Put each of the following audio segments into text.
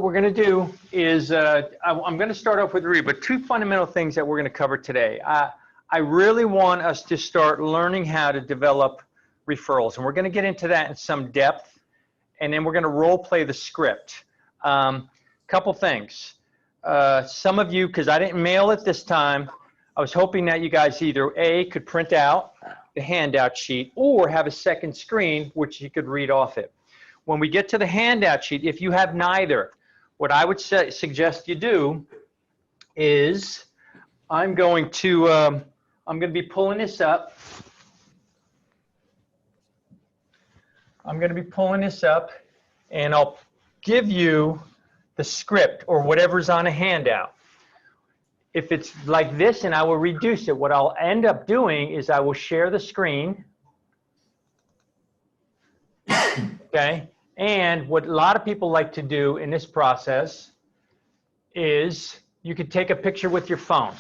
what we're going to do is I'm going to start off with Rita, but two fundamental things that we're going to cover today. I really want us to start learning how to develop referrals, and we're going to get into that in some depth, and then we're going to role play the script. Couple things. Some of you, because I didn't mail it this time, I was hoping that you guys either A, could print out the handout sheet or have a second screen which you could read off it. When we get to the handout sheet, if you have neither, what I would suggest you do is I'm going to be pulling this up. I'm going to be pulling this up, and I'll give you the script or whatever's on a handout. If it's like this, and I will reduce it, what I'll end up doing is I will share the screen. Okay, and what a lot of people like to do in this process is you could take a picture with your phone.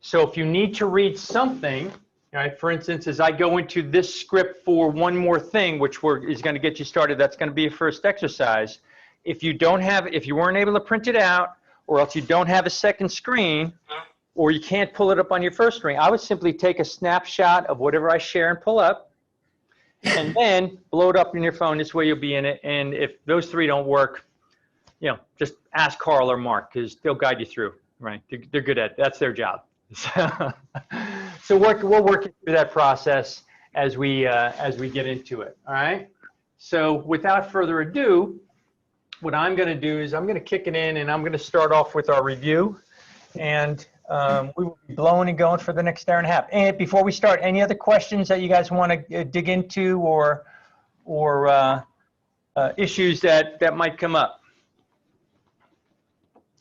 So if you need to read something, right, for instance, as I go into this script for one more thing, which is going to get you started, that's going to be a first exercise. If you weren't able to print it out, or else you don't have a second screen, or you can't pull it up on your first screen, I would simply take a snapshot of whatever I share and pull up, and then blow it up in your phone. This way you'll be in it. And if those three don't work, just ask Carl or Mark, because they'll guide you through, right? They're good at it. That's their job. So we'll work through that process as we get into it, all right? So without further ado, what I'm going to do is I'm going to kick it in, and I'm going to start off with our review, and we will be blowing and going for the next hour and a half. And before we start, any other questions that you guys want to dig into, or issues that might come up?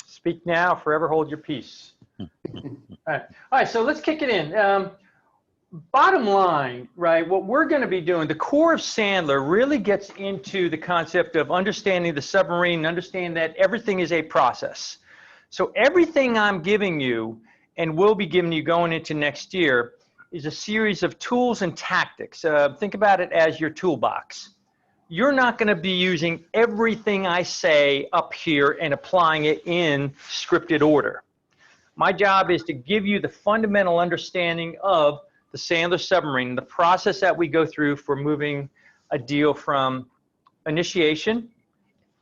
Speak now, forever hold your peace. All right, so let's kick it in. Bottom line, right, what we're going to be doing, the core of Sandler really gets into the concept of understanding the submarine, understanding that everything is a process. So everything I'm giving you and will be giving you going into next year is a series of tools and tactics. Think about it as your toolbox. You're not going to be using everything I say up here and applying it in scripted order. My job is to give you the fundamental understanding of the Sandler submarine, the process that we go through for moving a deal from initiation,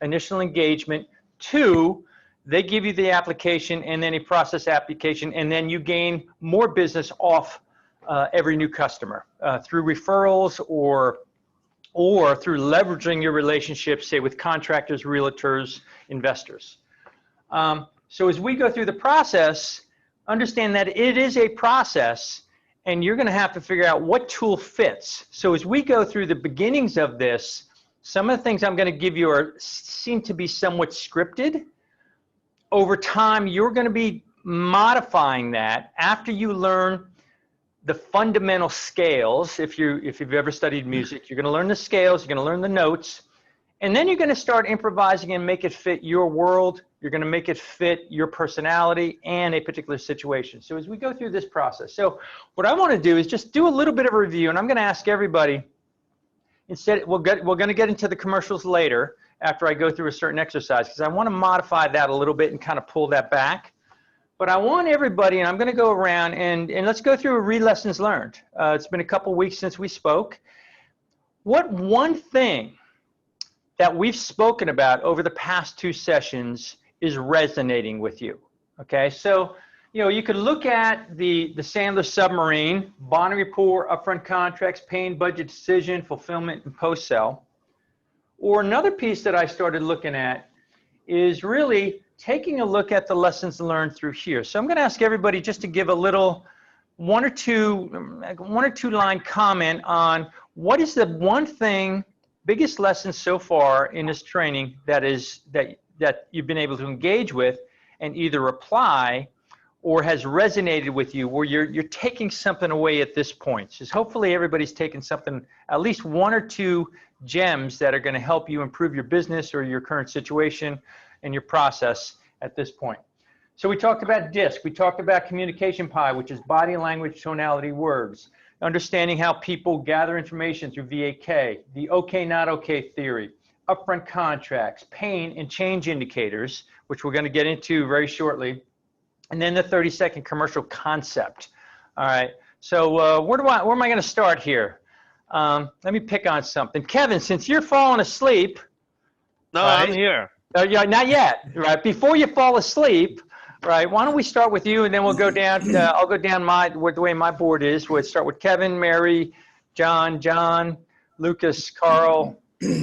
initial engagement, to they give you the application and then a process application, and then you gain more business off every new customer through referrals or through leveraging your relationships, say with contractors, realtors, investors. So as we go through the process, understand that it is a process, and you're going to have to figure out what tool fits. So as we go through the beginnings of this, some of the things I'm going to give you seem to be somewhat scripted. Over time, you're going to be modifying that after you learn the fundamental scales. If you've ever studied music, you're going to learn the scales, you're going to learn the notes, and then you're going to start improvising and make it fit your world. You're going to make it fit your personality and a particular situation. So as we go through this process, so what I want to do is just do a little bit of a review, and I'm going to ask everybody, instead, we're going to get into the commercials later after I go through a certain exercise, because I want to modify that a little bit and kind of pull that back. But I want everybody, and I'm going to go around, and let's go through a lessons learned. It's been a couple weeks since we spoke. What one thing that we've spoken about over the past two sessions is resonating with you? Okay, so you could look at the Sandler submarine, bond report, upfront contracts, paying budget decision, fulfillment, and post-sell. Or another piece that I started looking at is really taking a look at the lessons learned through here. So I'm going to ask everybody just to give a little one or two line comment on what is the one thing, biggest lesson so far in this training that you've been able to engage with and either apply or has resonated with you, where you're taking something away at this point. So hopefully everybody's taken something, at least one or two gems that are going to help you improve your business or your current situation and your process at this point. So we talked about DISC. We talked about communication pie, which is body language, tonality, words. Understanding how people gather information through VAK, the okay, not okay theory, upfront contracts, pain and change indicators, which we're going to get into very shortly, and then the 30-second commercial concept. All right. So where am I going to start here? Let me pick on something. Kevin, since you're falling asleep. No, right? I'm here. Yeah, not yet. Right. Before you fall asleep, right? Why don't we start with you, and then we'll go down. I'll go down the way my board is. We'll start with Kevin, Mary, John, Lucas, Carl,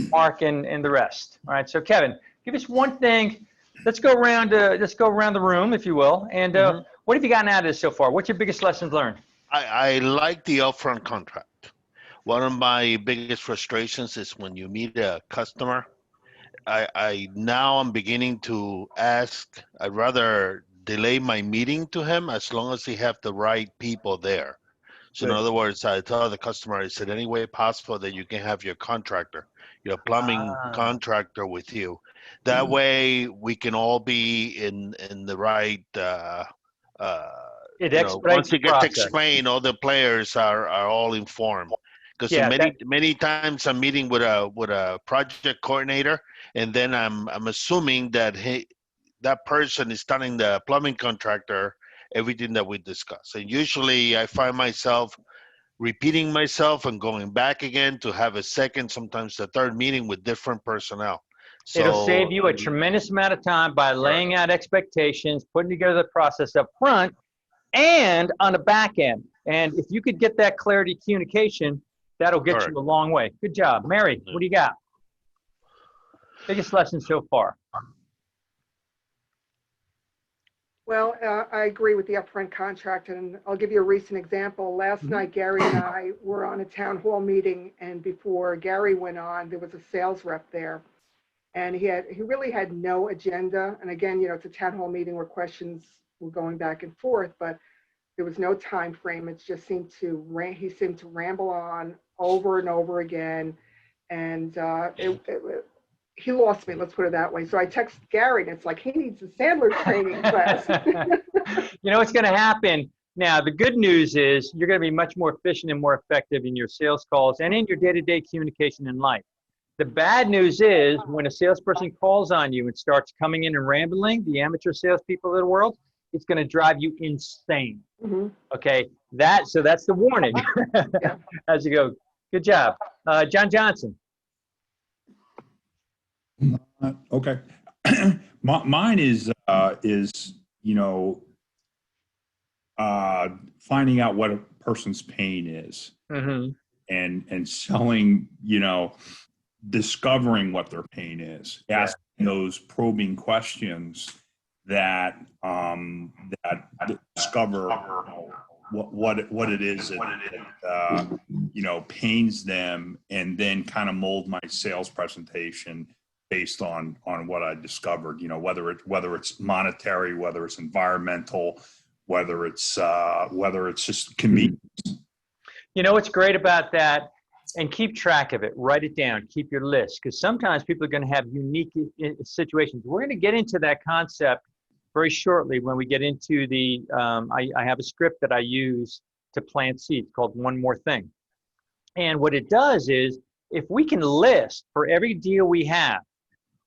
Mark, and the rest. All right. So Kevin, give us one thing. Let's go around the room, if you will. And what have you gotten out of this so far? What's your biggest lessons learned? I like the upfront contract. One of my biggest frustrations is when you meet a customer. Now I'm beginning to ask. I'd rather delay my meeting to him as long as he have the right people there. So in other words, I tell the customer, is it any way possible that you can have your contractor, your plumbing contractor with you? That way we can all be in the right, It once you get to process. explain, all the players are all informed. Because many times I'm meeting with a project coordinator, and then I'm assuming that that person is telling the plumbing contractor everything that we discuss. And usually I find myself repeating myself and going back again to have a second, sometimes the third meeting with different personnel. So it'll save you a tremendous amount of time by laying out expectations, putting together the process up front and on the back end. And if you could get that clarity of communication, that'll get you a long way. Good job. Mary, what do you got? Biggest lesson so far? Well, I agree with the upfront contract, and I'll give you a recent example. Last night, Gary and I were on a town hall meeting, and before Gary went on, there was a sales rep there, and he really had no agenda. And again, it's a town hall meeting where questions were going back and forth, but there was no time frame. It just seemed he seemed to ramble on over and over again, and he lost me, let's put it that way. So I texted Gary, and it's like, he needs a Sandler training class. You know what's going to happen? Now, the good news is you're going to be much more efficient and more effective in your sales calls and in your day-to-day communication in life. The bad news is when a salesperson calls on you and starts coming in and rambling, the amateur salespeople of the world, it's going to drive you insane. Okay, so that's the warning as you go. Good job. John Johnson. Okay. Mine is finding out what a person's pain is, and selling, discovering what their pain is, asking those probing questions that discover what it is that pains them, and then kind of mold my sales presentation based on what I discovered, whether it's monetary, whether it's environmental, whether it's just convenience. You know what's great about that? And keep track of it. Write it down. Keep your list, because sometimes people are going to have unique situations. We're going to get into that concept very shortly when we get into the. I have a script that I use to plant seeds called One More Thing, and what it does is if we can list for every deal we have,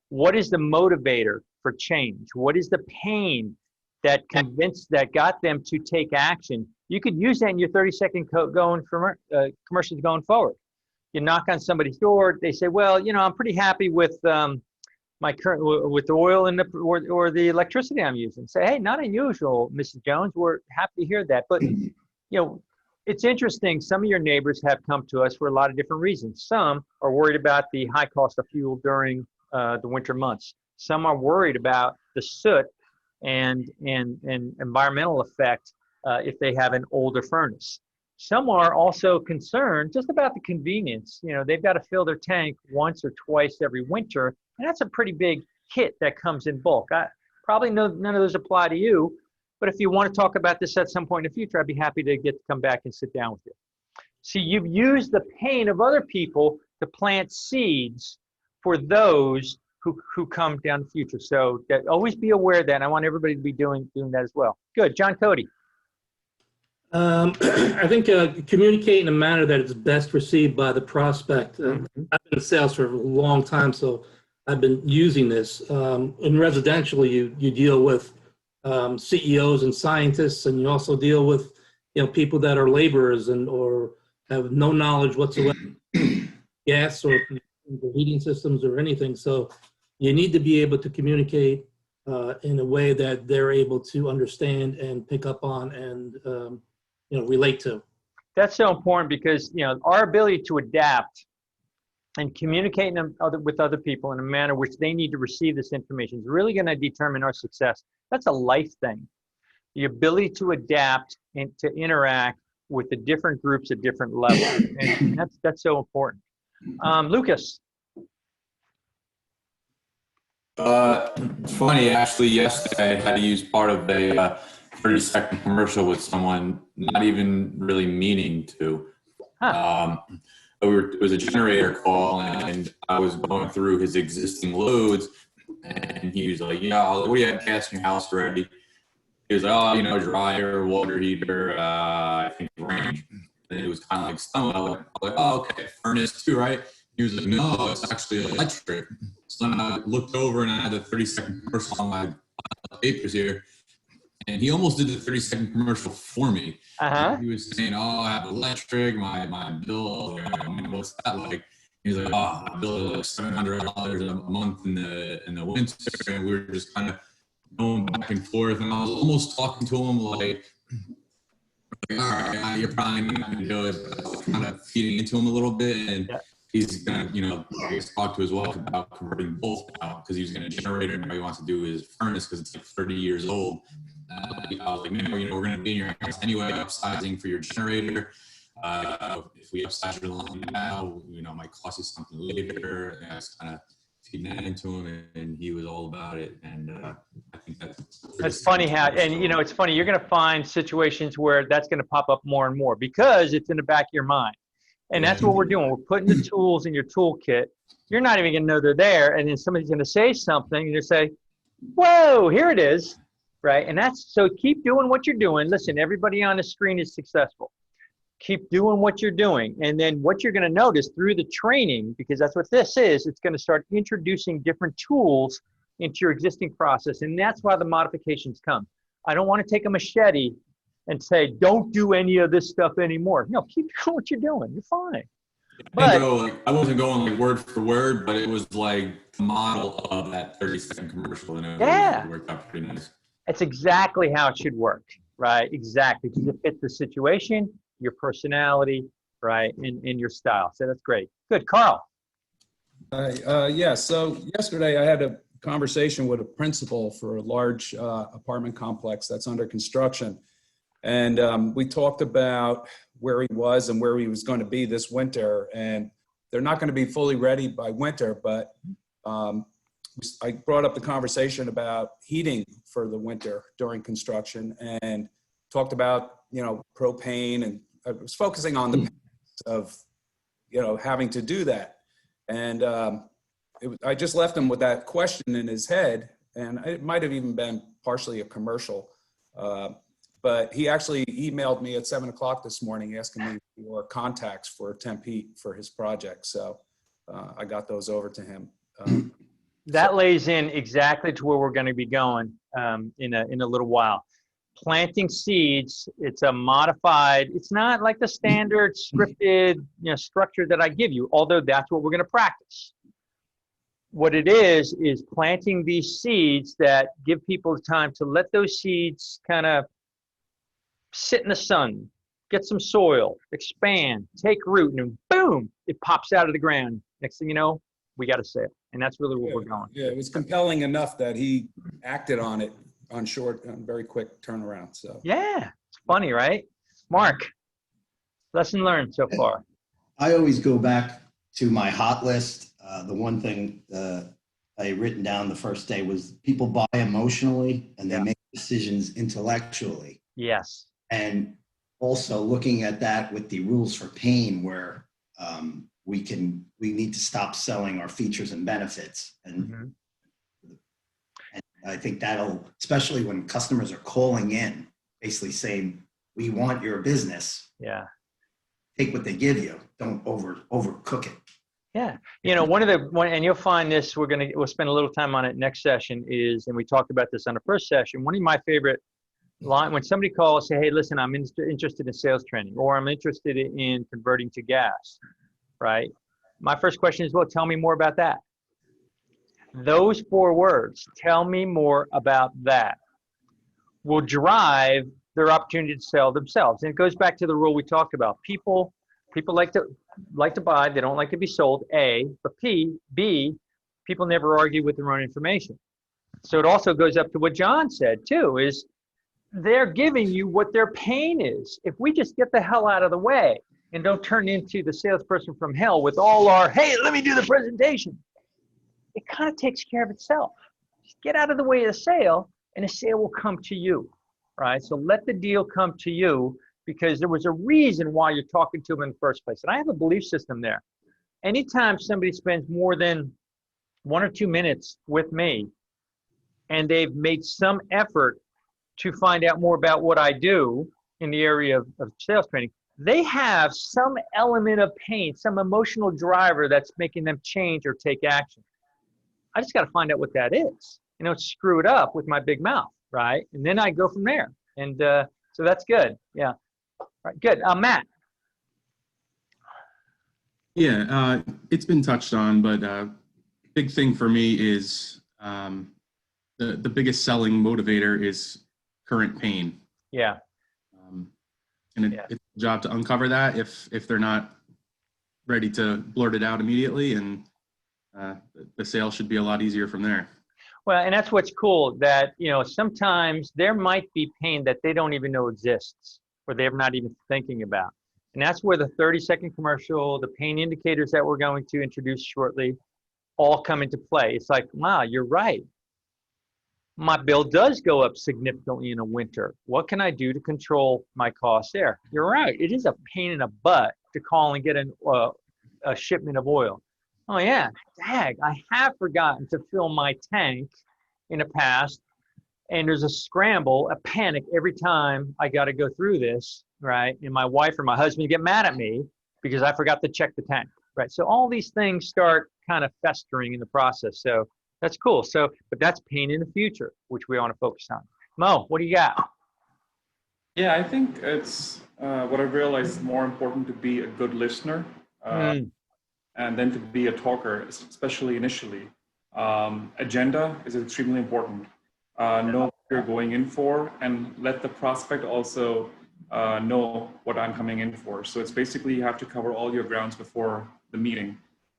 what is the motivator for change? What is the pain that got them to take action? You could use that in your 30-second commercials going forward. You knock on somebody's door, they say, well, I'm pretty happy with my current, with the oil and or the electricity I'm using. Say, hey, not unusual, Mrs. Jones. We're happy to hear that. But, it's interesting. Some of your neighbors have come to us for a lot of different reasons. Some are worried about the high cost of fuel during the winter months. Some are worried about the soot and environmental effect if they have an older furnace. Some are also concerned just about the convenience. They've got to fill their tank once or twice every winter, and that's a pretty big hit that comes in bulk. Probably none of those apply to you, but if you want to talk about this at some point in the future, I'd be happy to come back and sit down with you. See, you've used the pain of other people to plant seeds for those who come down the future. So always be aware of that. And I want everybody to be doing that as well. Good. John Cody. I think communicate in a manner that is best received by the prospect. I've been in sales for a long time, so I've been using this. In residential, you deal with CEOs and scientists, and you also deal with people that are laborers and or have no knowledge whatsoever, gas or the heating systems or anything. So you need to be able to communicate in a way that they're able to understand and pick up on and relate to. That's so important because, our ability to adapt and communicate with other people in a manner which they need to receive this information is really going to determine our success. That's a life thing. The ability to adapt and to interact with the different groups at different levels. And that's so important. Lucas. It's funny, actually, yesterday I had to use part of a 30-second commercial with someone, not even really meaning to. It was a generator call, and I was going through his existing loads, and he was like, "Yeah, what do you have gas in your house already?" He was like, "Oh, dryer, water heater, I think range." And it was kind of like stomach. I was like, "Oh, okay, furnace too, right?" He was like, "No, it's actually electric." So then I looked over and I had the 30-second commercial on my papers here. And he almost did the 30-second commercial for me. He was saying, "Oh, I have electric, my bill, what's that like?" He was like, "Oh, my bill is like $700 a month in the winter." And we were just kind of going back and forth. And I was almost talking to him like "All right, you're probably not going to do it," but I was kind of feeding into him a little bit. And he's going to, I guess, talk to his wife about converting both now because he's going to generate it. And what he wants to do is furnace because it's like 30 years old. I was like, "No, we're going to be in your house anyway, upsizing for your generator. If we upsize your line now, might cost you something later." And I was kind of feeding that into him, and he was all about it. And I think that's funny how, and it's funny, you're going to find situations where that's going to pop up more and more because it's in the back of your mind. And that's what we're doing. We're putting the tools in your toolkit. You're not even going to know they're there. And then somebody's going to say something, and you say, "Whoa, here it is." Right? And so keep doing what you're doing. Listen, everybody on the screen is successful. Keep doing what you're doing. And then what you're going to notice through the training, because that's what this is, it's going to start introducing different tools into your existing process. And that's why the modifications come. I don't want to take a machete and say, "Don't do any of this stuff anymore." No, keep doing what you're doing. You're fine. But I wasn't going like word for word, but it was like the model of that 30-second commercial. And it worked out pretty nice. That's exactly how it should work, right? Exactly, because it fits the situation, your personality, right, and your style. So that's great. Good, Carl. Yeah, so yesterday I had a conversation with a principal for a large apartment complex that's under construction. And we talked about where he was and where he was going to be this winter. And they're not going to be fully ready by winter, but I brought up the conversation about heating for the winter during construction and talked about, propane, and I was focusing on the benefits of, having to do that. And I just left him with that question in his head, and it might have even been partially a commercial. But he actually emailed me at 7:00 this morning asking me for contacts for temp heat for his project. So I got those over to him. That lays in exactly to where we're going to be going in a little while. Planting seeds, it's a modified, it's not like the standard scripted structure that I give you, although that's what we're going to practice. What it is planting these seeds that give people time to let those seeds kind of sit in the sun, get some soil, expand, take root, and boom, it pops out of the ground. Next thing you know, we got a sale. And that's really where we're going. Yeah, it was compelling enough that he acted on it on very quick turnaround. So yeah, it's funny, right? Mark, lesson learned so far. I always go back to my hot list. The one thing I had written down the first day was people buy emotionally and they make decisions intellectually. Yes. And also looking at that with the rules for pain, where we need to stop selling our features and benefits. And, and I think that'll, especially when customers are calling in, basically saying, we want your business. Yeah. Take what they give you. Don't overcook it. Yeah. You know, and you'll find this, we'll spend a little time on it next session is, and we talked about this on the first session, one of my favorite line, when somebody calls, say, hey, listen, I'm interested in sales training, or I'm interested in converting to gas, right? My first question is, well, tell me more about that. Those 4 words, tell me more about that, will drive their opportunity to sell themselves. And it goes back to the rule we talked about. People like to buy, they don't like to be sold, A, but B, people never argue with their own information. So it also goes up to what John said too, is they're giving you what their pain is. If we just get the hell out of the way and don't turn into the salesperson from hell with all our, hey, let me do the presentation, it kind of takes care of itself. Just get out of the way of the sale and the sale will come to you, right? So let the deal come to you because there was a reason why you're talking to them in the first place. And I have a belief system there. Anytime somebody spends more than 1 or 2 minutes with me and they've made some effort to find out more about what I do in the area of sales training, they have some element of pain, some emotional driver that's making them change or take action. I just got to find out what that is. Screw it up with my big mouth, right? And then I go from there. And so that's good. Yeah. All right, good. Matt. Yeah, it's been touched on, but big thing for me is the biggest selling motivator is current pain. Yeah. And it's a job to uncover that if they're not ready to blurt it out immediately, and the sale should be a lot easier from there. Well, and that's what's cool, that, sometimes there might be pain that they don't even know exists or they're not even thinking about. And that's where the 30-second commercial, the pain indicators that we're going to introduce shortly all come into play. It's like, wow, you're right. My bill does go up significantly in a winter. What can I do to control my costs there? You're right. It is a pain in the butt to call and get a shipment of oil. Oh yeah, dag, I have forgotten to fill my tank in the past. And there's a scramble, a panic every time I got to go through this, right? And my wife or my husband get mad at me because I forgot to check the tank, right? So all these things start kind of festering in the process. So that's cool. So, but that's pain in the future, which we want to focus on. Mo, what do you got? Yeah, I think it's what I've realized is more important to be a good listener and then to be a talker, especially initially. Agenda is extremely important. Know what you're going in for and let the prospect also know what I'm coming in for. So it's basically you have to cover all your grounds before the meeting.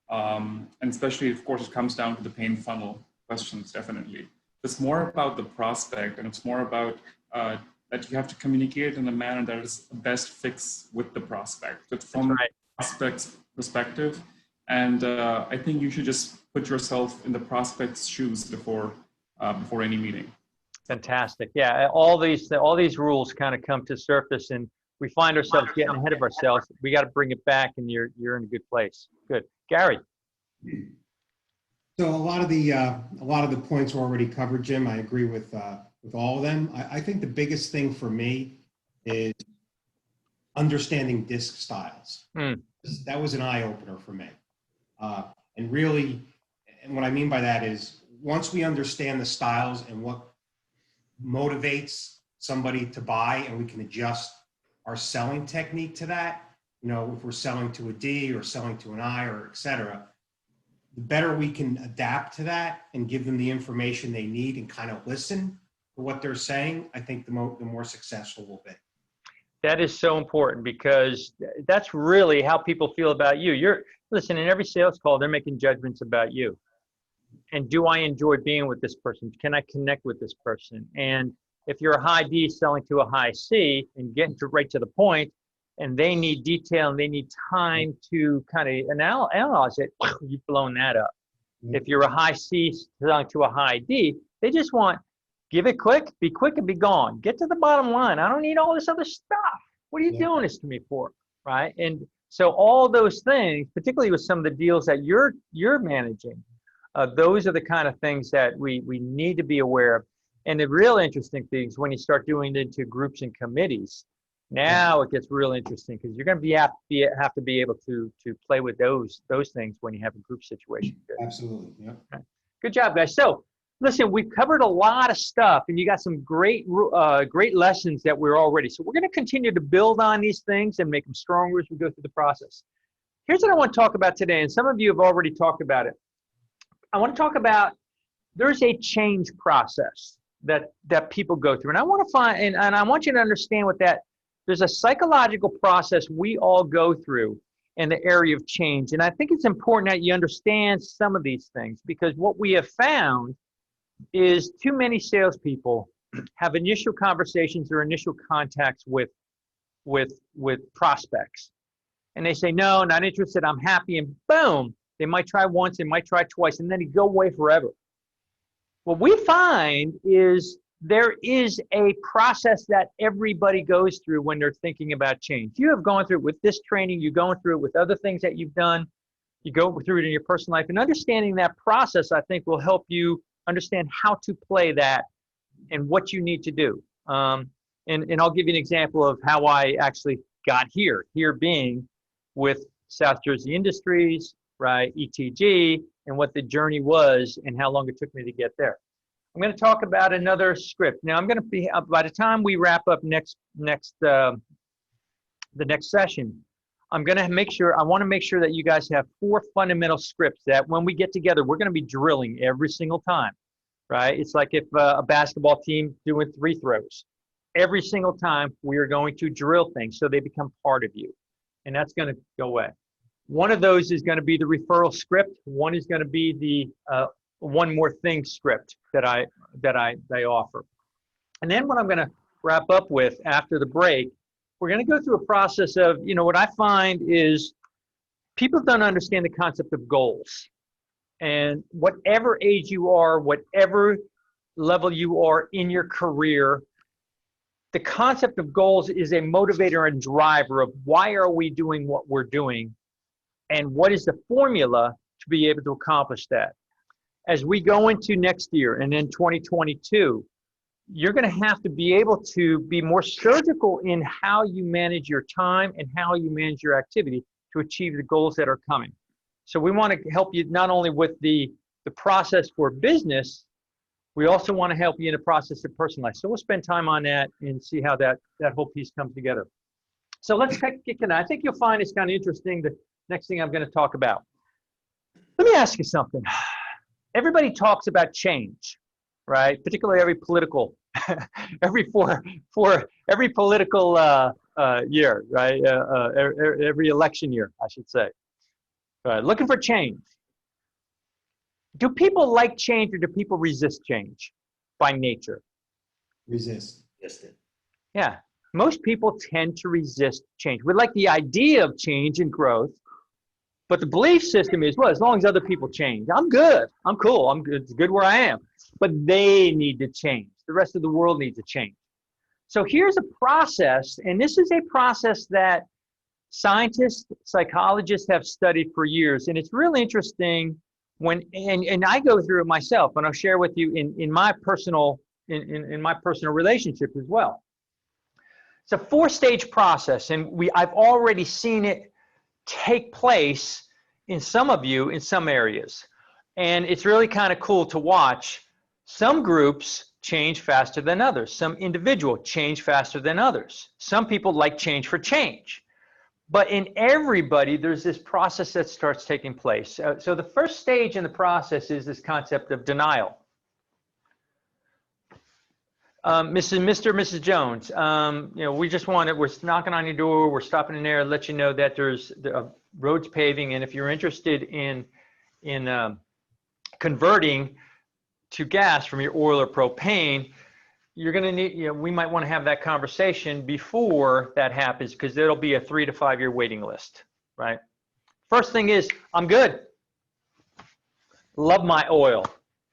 And especially, of course, it comes down to the pain funnel questions, definitely. It's more about the prospect, and it's more about that you have to communicate in a manner that is best fits with the prospect. It's from the prospect's perspective. And I think you should just put yourself in the prospect's shoes before any meeting. Fantastic. Yeah, all these rules kind of come to surface, and we find ourselves getting ahead of ourselves. We got to bring it back, and you're in a good place. Good, Gary. So a lot of the points were already covered, Jim. I agree with all of them. I think the biggest thing for me is understanding disc styles. That was an eye opener for me, and really, and what I mean by that is once we understand the styles and what motivates somebody to buy, and we can adjust our selling technique to that, if we're selling to a D or selling to an I or et cetera, the better we can adapt to that and give them the information they need and kind of listen to what they're saying, I think the more successful we'll be. That is so important because that's really how people feel about you. Listen, in every sales call, they're making judgments about you. And do I enjoy being with this person? Can I connect with this person? And if you're a high D selling to a high C and getting right to the point, and they need detail and they need time to kind of analyze it, you've blown that up. If you're a high C selling to a high D, they just want, give it quick and be gone. Get to the bottom line. I don't need all this other stuff. What are you doing this to me for, right? And so all those things, particularly with some of the deals that you're managing, those are the kind of things that we need to be aware of. And the real interesting things when you start doing it into groups and committees Now it gets real interesting because you're going to have to be able to play with those things when you have a group situation. Good. Absolutely. Yep. Good job, guys. So listen, we've covered a lot of stuff, and you got some great lessons that we're already. So we're going to continue to build on these things and make them stronger as we go through the process. Here's what I want to talk about today, and some of you have already talked about it. I want to talk about there's a change process that people go through, and I want to find and I want you to understand what that. There's a psychological process we all go through in the area of change, and I think it's important that you understand some of these things because what we have found is too many salespeople have initial conversations or initial contacts with prospects, and they say no, not interested, I'm happy, and boom, they might try once, they might try twice, and then they go away forever. What we find is there is a process that everybody goes through when they're thinking about change. You have gone through it with this training, you're going through it with other things that you've done, you go through it in your personal life, and understanding that process, I think, will help you understand how to play that and what you need to do. And I'll give you an example of how I actually got here being with South Jersey Industries, right, ETG, and what the journey was and how long it took me to get there. I'm going to talk about another script. Now, I'm going to be, by the time we wrap up the next session, I want to make sure that you guys have 4 fundamental scripts that when we get together, we're going to be drilling every single time, right? It's like if a basketball team doing 3 throws. Every single time we are going to drill things so they become part of you, and that's going to go away. One of those is going to be the referral script. One is going to be the one more thing script that I offer. And then what I'm going to wrap up with after the break, we're going to go through a process of, what I find is people don't understand the concept of goals. And whatever age you are, whatever level you are in your career, the concept of goals is a motivator and driver of why are we doing what we're doing and what is the formula to be able to accomplish that. As we go into next year and then 2022, you're going to have to be able to be more surgical in how you manage your time and how you manage your activity to achieve the goals that are coming. So we want to help you not only with the process for business, we also want to help you in the process of personal life. So we'll spend time on that and see how that whole piece comes together. So let's kick it. I think you'll find it's kind of interesting, the next thing I'm going to talk about. Let me ask you something. Everybody talks about change, right? Particularly every political, every political year, right? Every election year, I should say. Looking for change. Do people like change or do people resist change by nature? Resist. Yeah, most people tend to resist change. We like the idea of change and growth, but the belief system is, well, as long as other people change, I'm good, I'm cool, I'm good, it's good where I am. But they need to change. The rest of the world needs to change. So here's a process, and this is a process that scientists, psychologists have studied for years, and it's really interesting and I go through it myself, and I'll share with you in my personal relationship as well. It's a 4-stage process, and I've already seen it take place in some of you in some areas. And it's really kind of cool to watch. Some groups change faster than others. Some individuals change faster than others. Some people like change for change. But in everybody, there's this process that starts taking place. So the first stage in the process is this concept of denial. Mrs. Jones, we're knocking on your door, we're stopping in there, let you know that there's roads paving, and if you're interested in converting to gas from your oil or propane, you're going to need, we might want to have that conversation before that happens because there'll be a 3 to 5 year waiting list, right? First thing is, I'm good. Love my oil.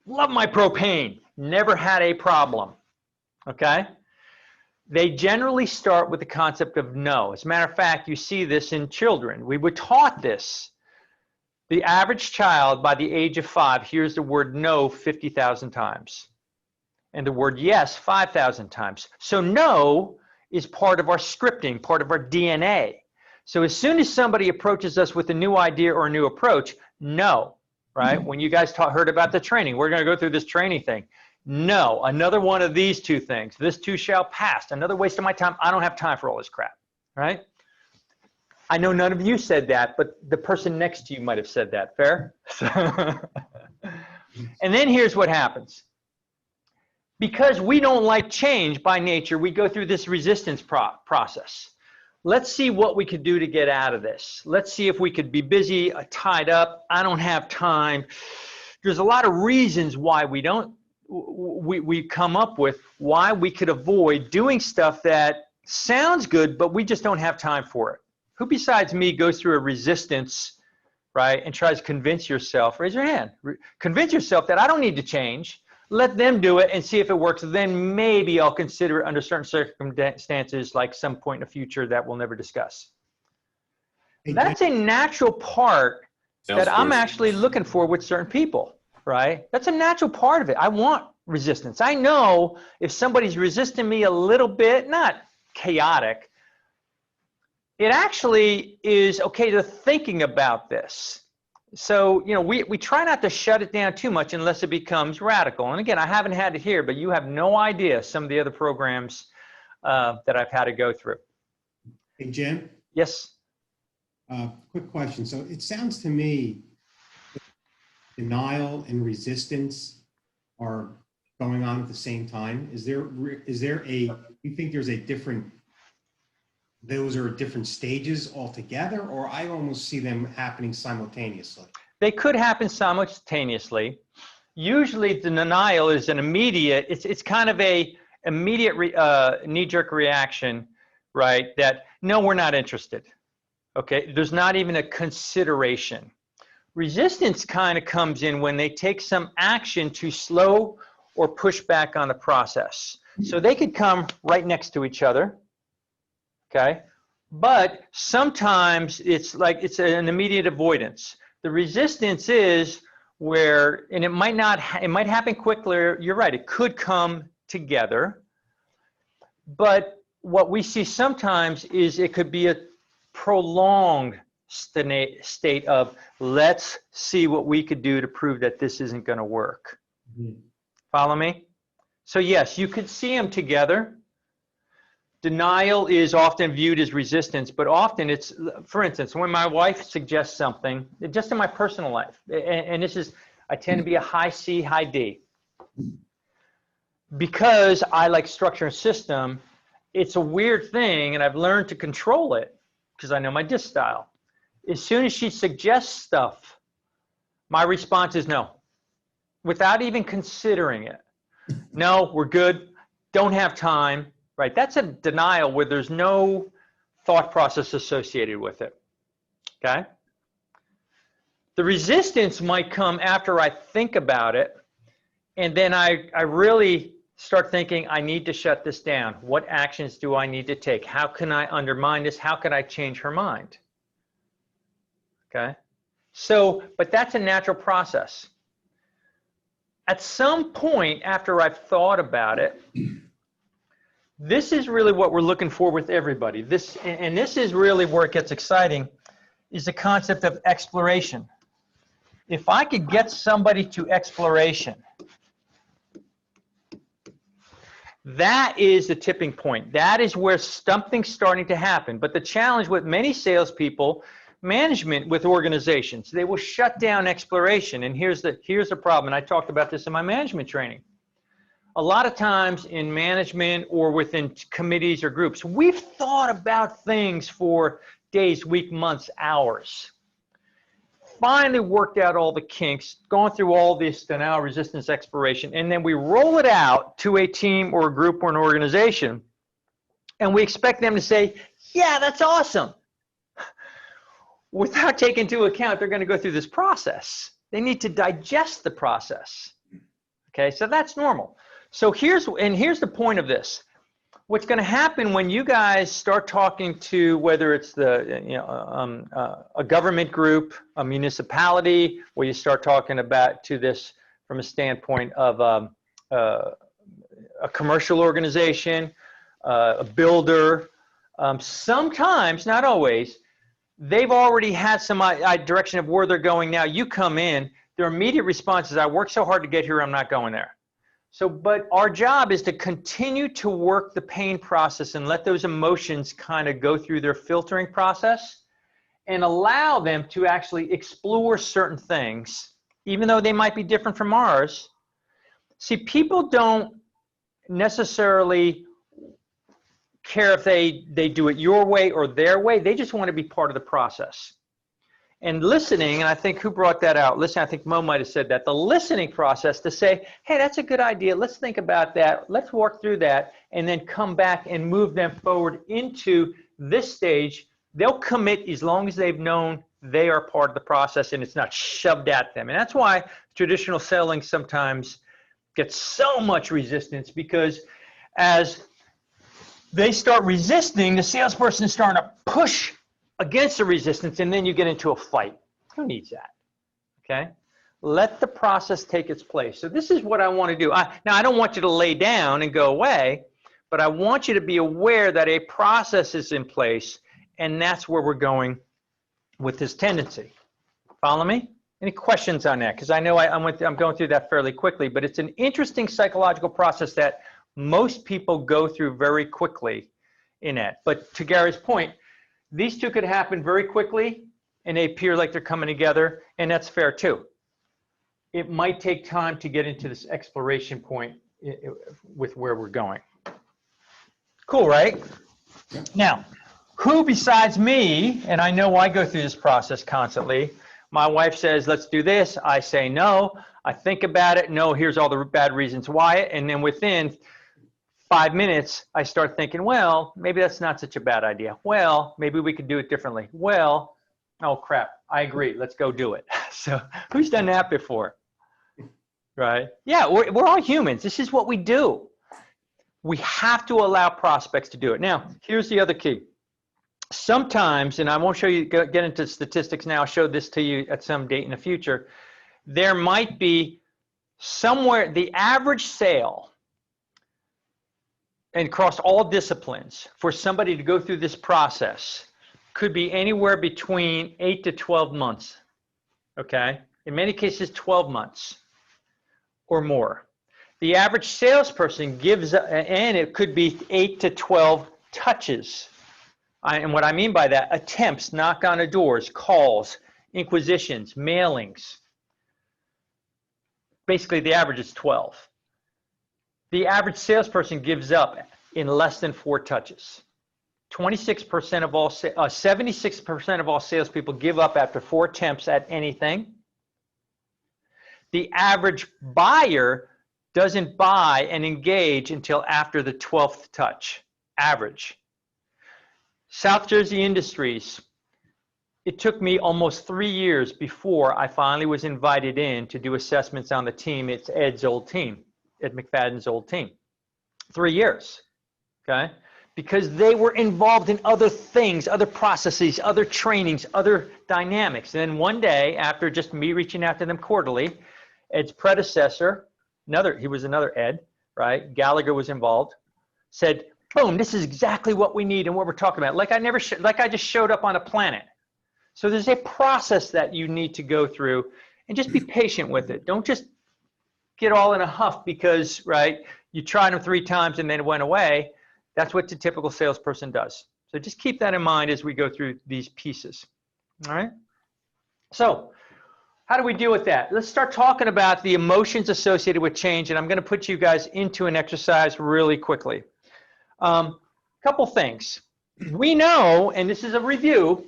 Love my propane. Never had a problem. Okay? They generally start with the concept of no. As a matter of fact, you see this in children. We were taught this. The average child by the age of 5 hears the word no 50,000 times and the word yes 5,000 times. So no is part of our scripting, part of our DNA. So as soon as somebody approaches us with a new idea or a new approach, no, right? When you guys heard about the training, we're going to go through this training thing. No, another one of these two things. This too shall pass. Another waste of my time. I don't have time for all this crap, right? I know none of you said that, but the person next to you might have said that. Fair? And then here's what happens. Because we don't like change by nature, we go through this resistance process. Let's see what we could do to get out of this. Let's see if we could be busy, tied up. I don't have time. There's a lot of reasons why we come up with why we could avoid doing stuff that sounds good, but we just don't have time for it. Who besides me goes through a resistance, right, and tries to convince yourself, raise your hand, convince yourself that I don't need to change, let them do it and see if it works, then maybe I'll consider it under certain circumstances, like some point in the future that we'll never discuss. That's a natural part that I'm actually looking for with certain people, right? That's a natural part of it. I want resistance. I know if somebody's resisting me a little bit, not chaotic, it actually is okay to thinking about this. So, you know, we try not to shut it down too much unless it becomes radical. And again, I haven't had it here, but you have no idea some of the other programs that I've had to go through. Hey, Jim? Yes? Quick question. So it sounds to me that denial and resistance are going on at the same time. Is there you think there's a different, those are different stages altogether, or I almost see them happening simultaneously? They could happen simultaneously. Usually the denial is an immediate, it's kind of a immediate knee-jerk reaction, right? That, no, we're not interested. Okay, there's not even a consideration. Resistance kind of comes in when they take some action to slow or push back on the process. So they could come right next to each other. Okay, but sometimes it's like it's an immediate avoidance. The resistance is where, and it might not, it might happen quickly. You're right, it could come together. But what we see sometimes is it could be a prolonged state of let's see what we could do to prove that this isn't going to work. Mm-hmm. Follow me? So yes, you could see them together. Denial is often viewed as resistance, but often it's, for instance, when my wife suggests something, just in my personal life, and this is, I tend to be a high C, high D. Because I like structure and system, it's a weird thing, and I've learned to control it because I know my disc style. As soon as she suggests stuff, my response is no, without even considering it. No, we're good, don't have time. Right, that's a denial where there's no thought process associated with it, okay? The resistance might come after I think about it, and then I really start thinking, I need to shut this down. What actions do I need to take? How can I undermine this? How can I change her mind? Okay, so, but that's a natural process. At some point after I've thought about it, this is really what we're looking for with everybody. This is really where it gets exciting, is the concept of exploration. If I could get somebody to exploration, that is the tipping point. That is where something's starting to happen. But the challenge with many salespeople, management with organizations, they will shut down exploration. And here's the problem. And I talked about this in my management training. A lot of times in management or within committees or groups, we've thought about things for days, weeks, months, hours. Finally worked out all the kinks, gone through all this denial, resistance, exploration, and then we roll it out to a team or a group or an organization, and we expect them to say, yeah, that's awesome. Without taking into account they're going to go through this process. They need to digest the process. Okay, so that's normal. So here's the point of this. What's going to happen when you guys start talking to, whether it's the a government group, a municipality, where you start talking about to this from a standpoint of a commercial organization, a builder. Sometimes, not always, they've already had some direction of where they're going now. You come in, their immediate response is, I worked so hard to get here, I'm not going there. So, but our job is to continue to work the pain process and let those emotions kind of go through their filtering process and allow them to actually explore certain things, even though they might be different from ours. See, people don't necessarily care if they do it your way or their way. They just want to be part of the process. And listening, and I think who brought that out? Listen, I think Mo might have said that. The listening process to say, hey, that's a good idea. Let's think about that. Let's work through that and then come back and move them forward into this stage. They'll commit as long as they've known they are part of the process and it's not shoved at them. And that's why traditional selling sometimes gets so much resistance, because as they start resisting, the salesperson is starting to push against the resistance, and then you get into a fight. Who needs that? Okay? Let the process take its place. So this is what I want to do. Now, I don't want you to lay down and go away, but I want you to be aware that a process is in place, and that's where we're going with this tendency. Follow me? Any questions on that? Because I know I'm going through that fairly quickly, but it's an interesting psychological process that most people go through very quickly in that. But to Gary's point, these two could happen very quickly and they appear like they're coming together, and that's fair too. It might take time to get into this exploration point with where we're going. Cool, right? Now, who besides me, and I know I go through this process constantly, my wife says, let's do this. I say no. I think about it. No, here's all the bad reasons why. And then within 5 minutes, I start thinking, well, maybe that's not such a bad idea. Well, maybe we could do it differently. Well, oh crap, I agree. Let's go do it. So who's done that before? Right? Yeah, we're all humans. This is what we do. We have to allow prospects to do it. Now, here's the other key. Sometimes, and I won't show you, get into statistics now, I'll show this to you at some date in the future. There might be somewhere, the average sale, and across all disciplines, for somebody to go through this process could be anywhere between 8 to 12 months, okay? In many cases, 12 months or more. The average salesperson gives, and it could be 8 to 12 touches. And what I mean by that, attempts, knock on the doors, calls, inquisitions, mailings. Basically, the average is 12. The average salesperson gives up in less than 4 touches. 26% of all, 76% of all salespeople give up after 4 attempts at anything. The average buyer doesn't buy and engage until after the 12th touch. Average. South Jersey Industries, it took me almost 3 years before I finally was invited in to do assessments on the team. It's Ed's old team, Ed McFadden's old team. 3 years, okay? Because they were involved in other things, other processes, other trainings, other dynamics. And then one day, after just me reaching out to them quarterly, Ed's predecessor, he was another Ed, right? Gallagher was involved, said, boom, this is exactly what we need and what we're talking about. Like I just showed up on a planet. So there's a process that you need to go through, and just be patient with it. Don't just get all in a huff because, right, you tried them 3 times and then it went away. That's what the typical salesperson does. So just keep that in mind as we go through these pieces. All right? So how do we deal with that? Let's start talking about the emotions associated with change, and I'm going to put you guys into an exercise really quickly. Couple things. We know, and this is a review,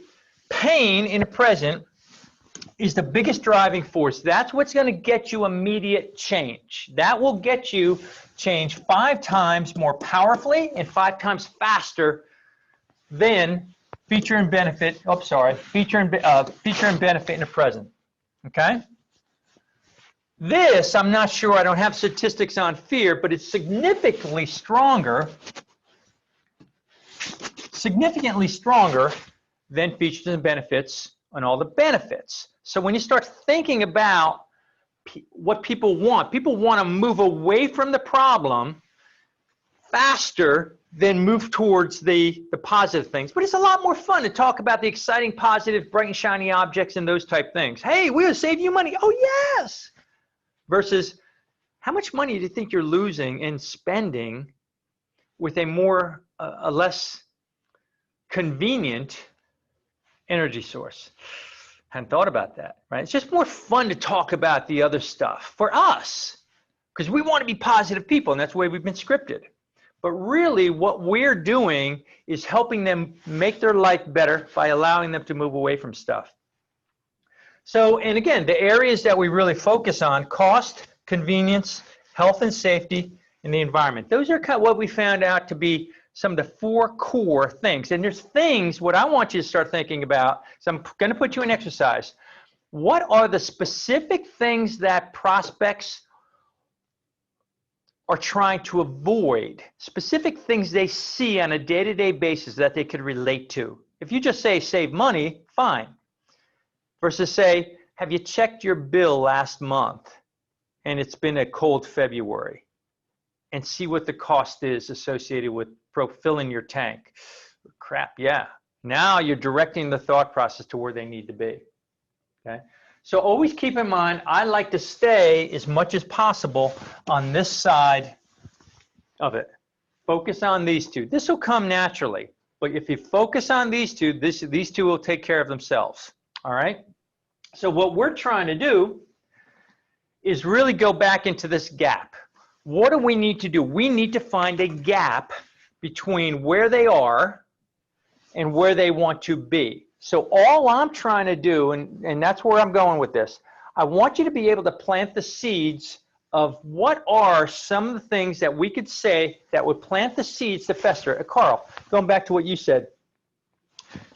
pain in the present is the biggest driving force. That's what's going to get you immediate change. That will get you change 5 times more powerfully and 5 times faster than feature and benefit. Feature and benefit in the present. Okay. This, I'm not sure. I don't have statistics on fear, but it's significantly stronger than features and benefits on all the benefits. So when you start thinking about what people want to move away from the problem faster then move towards the positive things. But it's a lot more fun to talk about the exciting, positive, bright and shiny objects and those type things. Hey, we'll save you money. Oh, yes. Versus how much money do you think you're losing and spending with a less convenient energy source? Hadn't thought about that, right? It's just more fun to talk about the other stuff for us because we want to be positive people, and that's the way we've been scripted. But really what we're doing is helping them make their life better by allowing them to move away from stuff. So, and again, the areas that we really focus on: cost, convenience, health and safety, and the environment. Those are kind of what we found out to be some of the 4 core things. And there's things, what I want you to start thinking about, so I'm going to put you in exercise. What are the specific things that prospects are trying to avoid? Specific things they see on a day-to-day basis that they could relate to. If you just say save money, fine. Versus say, have you checked your bill last month and it's been a cold February? And see what the cost is associated with filling your tank. Crap, yeah. Now you're directing the thought process to where they need to be. Okay. So always keep in mind, I like to stay as much as possible on this side of it. Focus on these two. This will come naturally, but if you focus on these two, these two will take care of themselves. All right. So what we're trying to do is really go back into this gap. What do we need to do? We need to find a gap between where they are and where they want to be. So all I'm trying to do, and that's where I'm going with this, I want you to be able to plant the seeds of what are some of the things that we could say that would plant the seeds to fester. Carl, going back to what you said,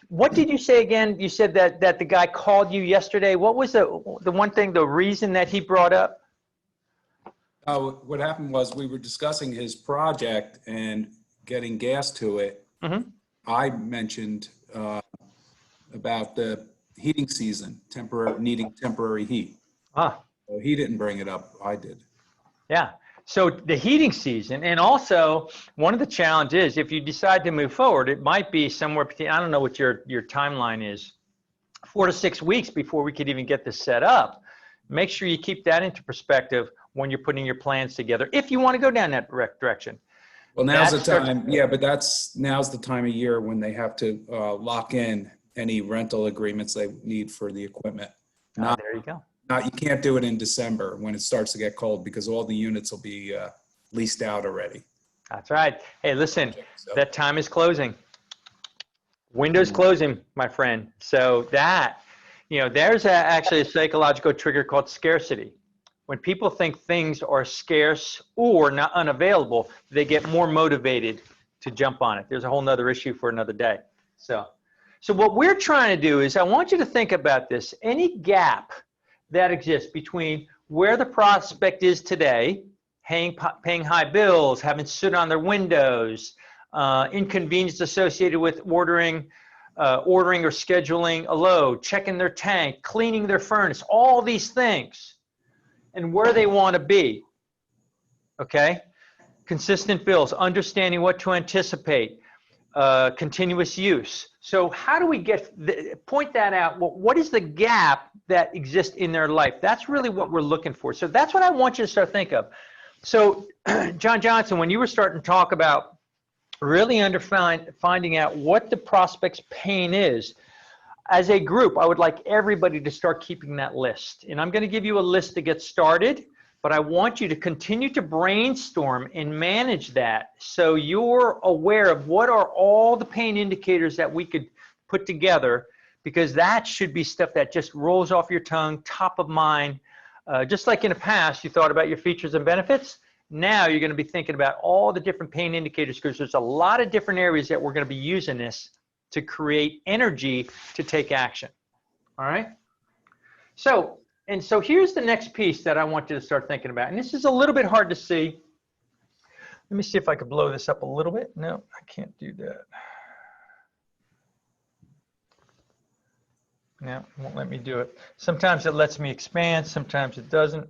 what did you say again? You said that the guy called you yesterday. What was the one thing, the reason that he brought up? What happened was we were discussing his project and getting gas to it. Mm-hmm. I mentioned about the heating season, needing temporary heat. Ah. So he didn't bring it up. I did. Yeah. So the heating season, and also one of the challenges, if you decide to move forward, it might be somewhere between, I don't know what your timeline is, 4 to 6 weeks before we could even get this set up. Make sure you keep that into perspective when you're putting your plans together, if you want to go down that direction. Well, now's the time. Yeah, but now's the time of year when they have to lock in any rental agreements they need for the equipment. There you go. You can't do it in December when it starts to get cold because all the units will be leased out already. That's right. Hey, listen, that time is closing. Window's closing, my friend. So that, there's actually a psychological trigger called scarcity. When people think things are scarce or not unavailable, they get more motivated to jump on it. There's a whole nother issue for another day. So what we're trying to do is I want you to think about this. Any gap that exists between where the prospect is today, paying high bills, having soot on their windows, inconvenience associated with ordering or scheduling a load, checking their tank, cleaning their furnace, all these things, and where they want to be, okay? Consistent bills, understanding what to anticipate, continuous use. So how do we point that out? What is the gap that exists in their life? That's really what we're looking for. So that's what I want you to start thinking of. So John Johnson, when you were starting to talk about really finding out what the prospect's pain is, as a group, I would like everybody to start keeping that list. And I'm going to give you a list to get started, but I want you to continue to brainstorm and manage that so you're aware of what are all the pain indicators that we could put together, because that should be stuff that just rolls off your tongue, top of mind. Just like in the past, you thought about your features and benefits. Now you're going to be thinking about all the different pain indicators, because there's a lot of different areas that we're going to be using this to create energy to take action. All right. So here's the next piece that I want you to start thinking about. And this is a little bit hard to see. Let me see if I could blow this up a little bit. No, I can't do that. No, it won't let me do it. Sometimes it lets me expand, sometimes it doesn't.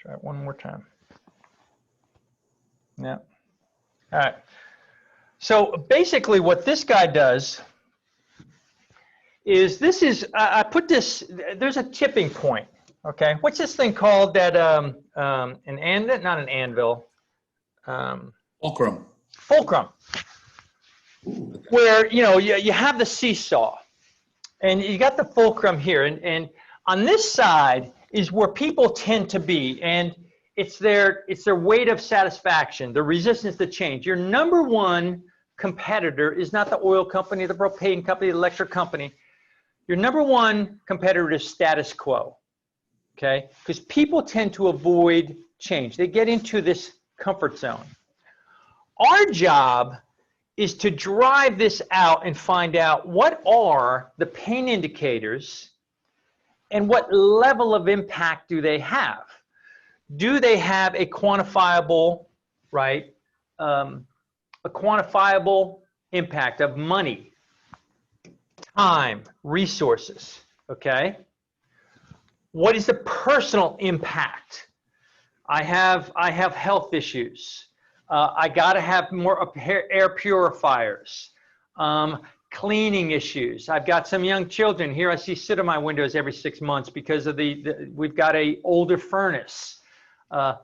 Try it one more time. No. All right. So basically what this guy does is I put this, there's a tipping point, okay? What's this thing called that, not an anvil. Fulcrum. Fulcrum. Where, you have the seesaw and you got the fulcrum here. And on this side is where people tend to be. And it's their weight of satisfaction, the resistance to change. Your number one competitor is not the oil company, the propane company, the electric company. Your number one competitor is status quo, okay? Because people tend to avoid change. They get into this comfort zone. Our job is to drive this out and find out what are the pain indicators and what level of impact do they have. Do they have a quantifiable, right, a quantifiable impact of money, time, resources, okay? What is the personal impact? I have health issues. I got to have more air purifiers, cleaning issues. I've got some young children here. I see sit in my windows every 6 months because of we've got a older furnace.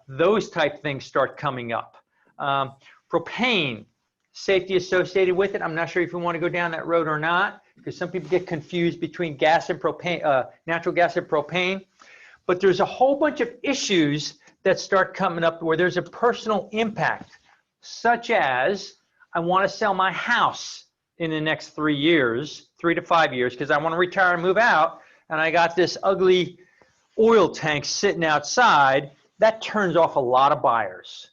Those type things start coming up. Propane, safety associated with it. I'm not sure if you want to go down that road or not, because some people get confused between gas and propane, natural gas and propane. But there's a whole bunch of issues that start coming up where there's a personal impact, such as I want to sell my house in the next 3 years, 3 to 5 years, because I want to retire and move out, and I got this ugly oil tank sitting outside. That turns off a lot of buyers,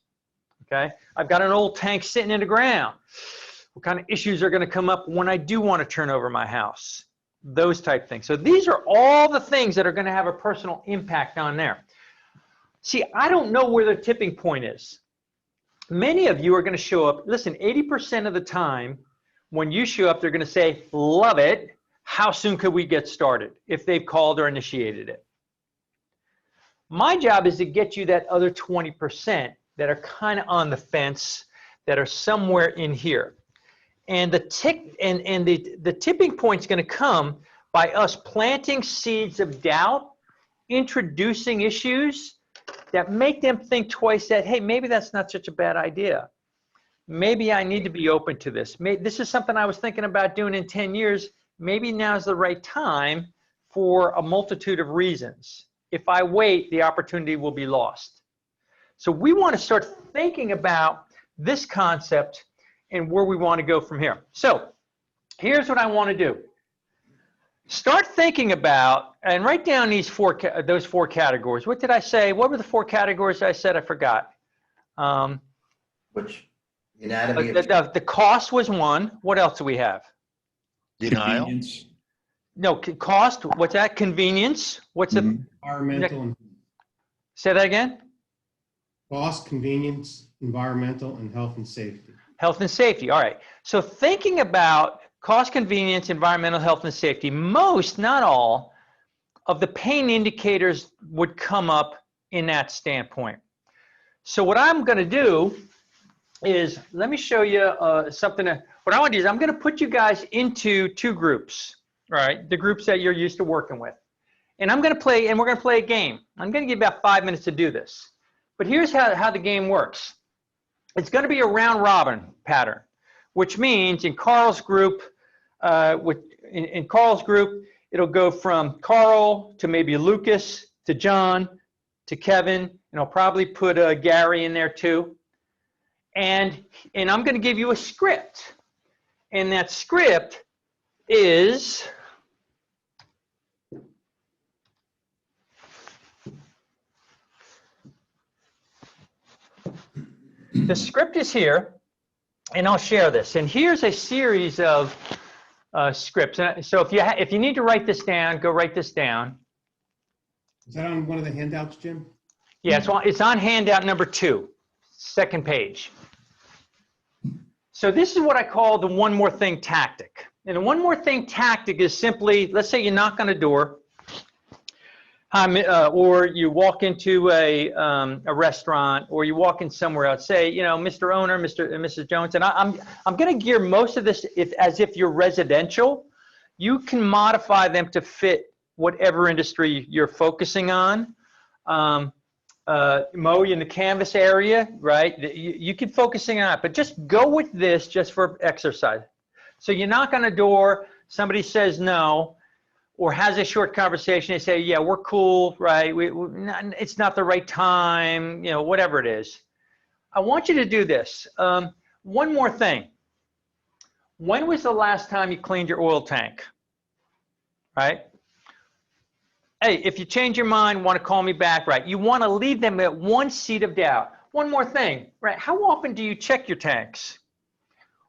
okay? I've got an old tank sitting in the ground. What kind of issues are going to come up when I do want to turn over my house? Those type things. So these are all the things that are going to have a personal impact on there. See, I don't know where the tipping point is. Many of you are going to show up. Listen, 80% of the time when you show up, they're going to say, love it. How soon could we get started if they've called or initiated it? My job is to get you that other 20% that are kind of on the fence, that are somewhere in here. And the tipping point is going to come by us planting seeds of doubt, introducing issues that make them think twice that, hey, maybe that's not such a bad idea. Maybe I need to be open to this. This is something I was thinking about doing in 10 years. Maybe now's the right time for a multitude of reasons. If I wait, the opportunity will be lost. So we want to start thinking about this concept and where we want to go from here. So here's what I want to do. Start thinking about and write down those four categories. What did I say? What were the four categories I said? I forgot. Which anatomy? The cost was one. What else do we have? Denial. Convenience. No, cost. What's that? Convenience. What's it? Environmental and Say that again. cost, convenience, environmental, and health and safety. Health and safety. All right. So thinking about cost, convenience, environmental, health, and safety, most, not all, of the pain indicators would come up in that standpoint. So what I'm going to do is, let me show you something. What I want to do is I'm going to put you guys into two groups, all right? The groups that you're used to working with. And I'm going to play, and we're going to play a game. I'm going to give you about 5 minutes to do this. But here's how the game works. It's going to be a round robin pattern, which means in Carl's group, it'll go from Carl to maybe Lucas to John to Kevin, and I'll probably put Gary in there too. And I'm going to give you a script, and that script is the script is here, and I'll share this. And here's a series of scripts. So if you need to write this down, go write this down. Is that on one of the handouts, Jim? Yeah, it's on handout number 2, second page. So this is what I call the one more thing tactic. And the one more thing tactic is simply, let's say you knock on a door Or you walk into a restaurant, or you walk in somewhere else. Say, Mr. Owner, Mr. and Mrs. Jones, and I'm going to gear most of this as if you're residential. You can modify them to fit whatever industry you're focusing on. Mo, in the canvas area, right? You can focusing on it, but just go with this just for exercise. So you knock on a door, somebody says no, or has a short conversation. They say, yeah, we're cool, right? It's not the right time, whatever it is. I want you to do this. One more thing. When was the last time you cleaned your oil tank? Right? Hey, if you change your mind, want to call me back, right? You want to leave them at one seed of doubt. One more thing, right? How often do you check your tanks?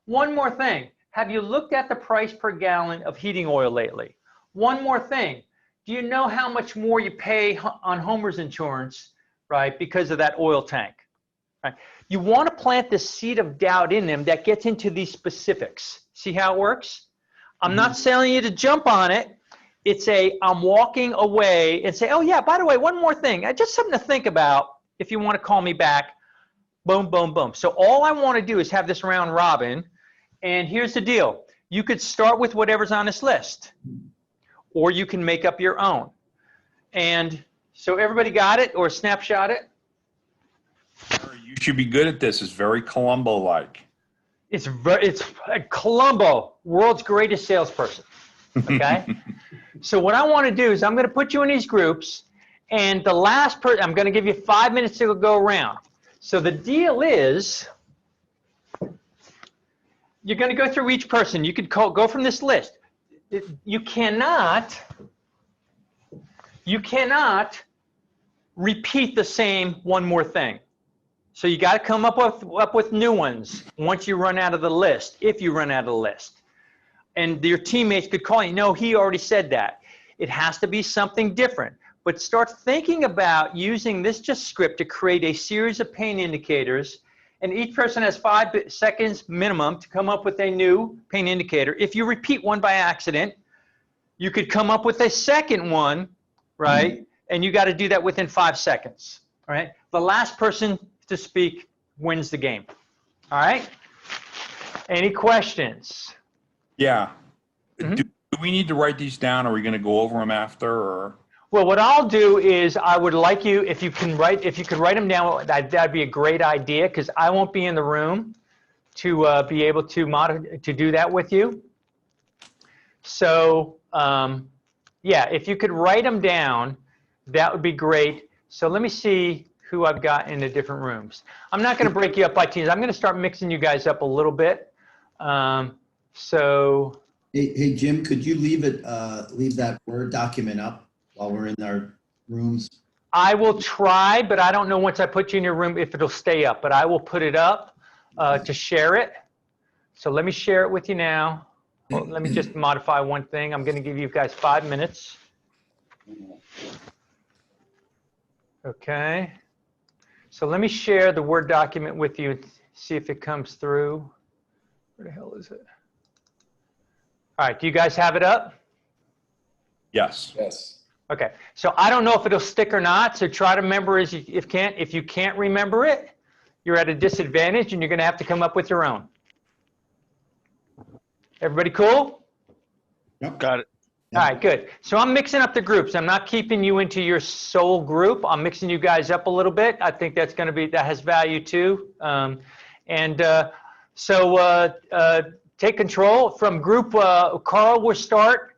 One more thing. Have you looked at the price per gallon of heating oil lately? One more thing. Do you know how much more you pay on homeowner's insurance, right, because of that oil tank? Right? You want to plant the seed of doubt in them that gets into these specifics. See how it works? I'm not telling you to jump on it. It's I'm walking away and say, oh yeah, by the way, one more thing. Just something to think about if you want to call me back. Boom, boom, boom. So all I want to do is have this round robin. And here's the deal. You could start with whatever's on this list, or you can make up your own. And so everybody got it or snapshot it? You should be good at this. It's very Columbo-like. It's Columbo, world's greatest salesperson. Okay? So what I want to do is I'm going to put you in these groups, and the last person, I'm going to give you 5 minutes to go around. So the deal is, you're going to go through each person. You could go from this list. You cannot repeat the same one more thing. So you got to come up with new ones once you run out of the list, if you run out of the list. And your teammates could call you, no, he already said that. It has to be something different. But start thinking about using this script to create a series of pain indicators. And each person has 5 seconds minimum to come up with a new pain indicator. If you repeat one by accident, you could come up with a second one, right? And you got to do that within 5 seconds, all right? The last person to speak wins the game, all right? Any questions? Yeah. Do we need to write these down? Or are we going to go over them after? Or? Well, what I'll do is I would like you, if you could write them down, that'd be a great idea, because I won't be in the room to be able to do that with you. So, yeah, if you could write them down, that would be great. So let me see who I've got in the different rooms. I'm not going to break you up by teams. I'm going to start mixing you guys up a little bit. So. Hey, Jim, could you leave that Word document up while we're in our rooms? I will try, but I don't know once I put you in your room if it'll stay up, but I will put it up to share it. So let me share it with you now. Well, let me just modify one thing. I'm going to give you guys 5 minutes. Okay. So let me share the Word document with you and see if it comes through. Where the hell is it? All right. Do you guys have it up? Yes. Yes. Okay. So I don't know if it'll stick or not. So try to remember if you can't remember it, you're at a disadvantage and you're going to have to come up with your own. Everybody cool? Yep. Got it. All right, good. So I'm mixing up the groups. I'm not keeping you into your sole group. I'm mixing you guys up a little bit. I think that has value too. So take control from group. Carl will start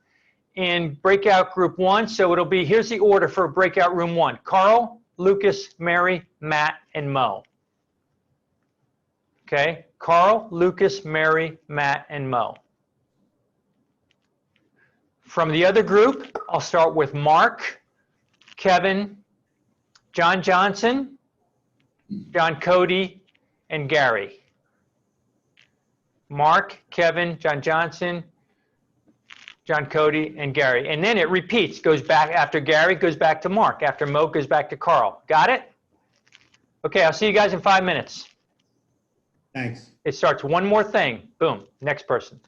in breakout group 1. So it'll be, here's the order for breakout room 1. Carl, Lucas, Mary, Matt, and Mo. Okay, Carl, Lucas, Mary, Matt, and Mo. From the other group, I'll start with Mark, Kevin, John Johnson, John Cody, and Gary. Mark, Kevin, John Johnson, John Cody, and Gary. And then it repeats, goes back after Gary, goes back to Mark. After Mo, goes back to Carl. Got it? Okay, I'll see you guys in 5 minutes. Thanks. It starts one more thing. Boom, next person.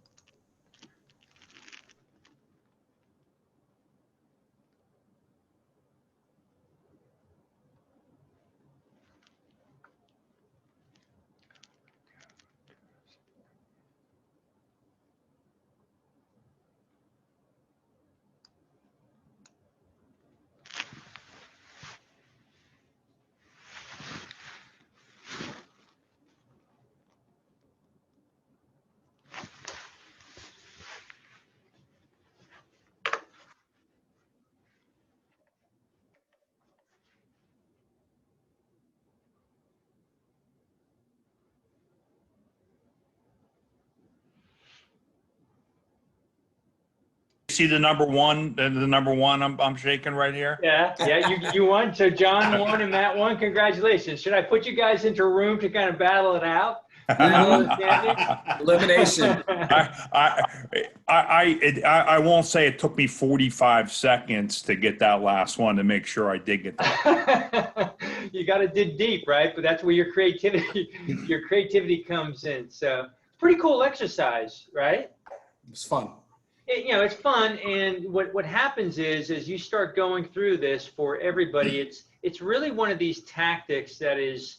see the number one, I'm shaking right here. Yeah, you won. So John won and Matt won. Congratulations. Should I put you guys into a room to kind of battle it out? Elimination. I won't say it took me 45 seconds to get that last one to make sure I did get that. You got to dig deep, right? But that's where your creativity comes in. So pretty cool exercise, right? It's fun. It's fun. And what happens is, as you start going through this for everybody, it's really one of these tactics that is,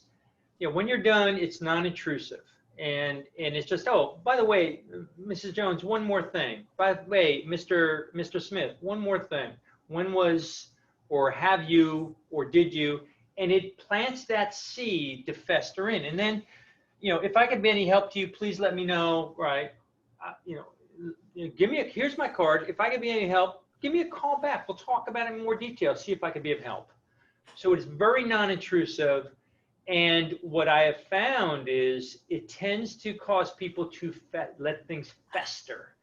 when you're done, it's non-intrusive. And it's just, oh, by the way, Mrs. Jones, one more thing. By the way, Mr. Smith, one more thing. When was, or have you, or did you? And it plants that seed to fester in. And then, if I could be any help to you, please let me know, right? Here's my card. If I could be any help, give me a call back. We'll talk about it in more detail, see if I could be of help. So it's very non-intrusive. And what I have found is it tends to cause people to let things fester.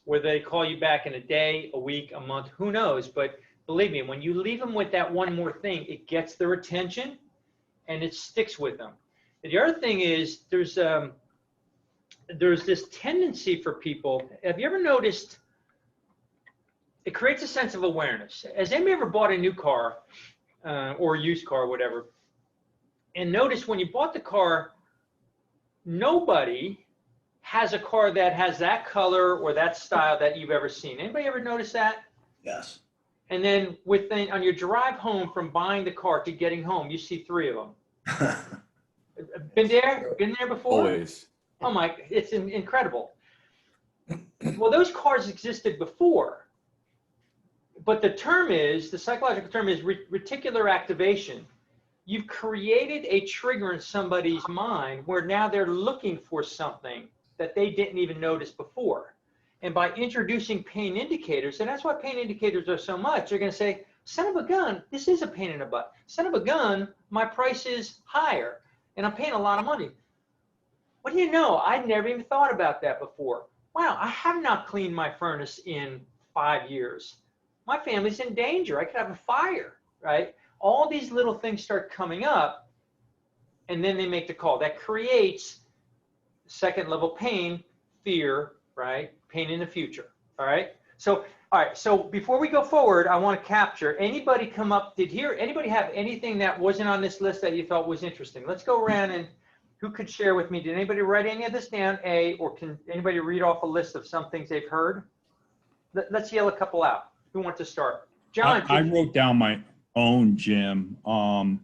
Whether they call you back in a day, a week, a month, who knows? But believe me, when you leave them with that one more thing, it gets their attention and it sticks with them. And the other thing is there's this tendency for people. Have you ever noticed it creates a sense of awareness? Has anybody ever bought a new car or a used car, whatever? And notice when you bought the car, nobody has a car that has that color or that style that you've ever seen. Anybody ever notice that? Yes. And then on your drive home from buying the car to getting home, you see 3 of them. Been there before? Always. Oh my, it's incredible. Well, those cars existed before, but the psychological term is reticular activation. You've created a trigger in somebody's mind where now they're looking for something that they didn't even notice before. And by introducing pain indicators, and that's why pain indicators are so much, they're going to say, son of a gun, this is a pain in the butt. Son of a gun, my price is higher and I'm paying a lot of money. What do you know? I'd never even thought about that before. Wow, I have not cleaned my furnace in 5 years. My family's in danger. I could have a fire, right? All these little things start coming up, and then they make the call. That creates second level pain, fear, right? Pain in the future, all right? So, all right, so before we go forward, I want to capture, anybody come up, anybody have anything that wasn't on this list that you thought was interesting? Let's go around and who could share with me? Did anybody write any of this down, or can anybody read off a list of some things they've heard? Let's yell a couple out. Who wants to start? John. I wrote down my own, Jim. And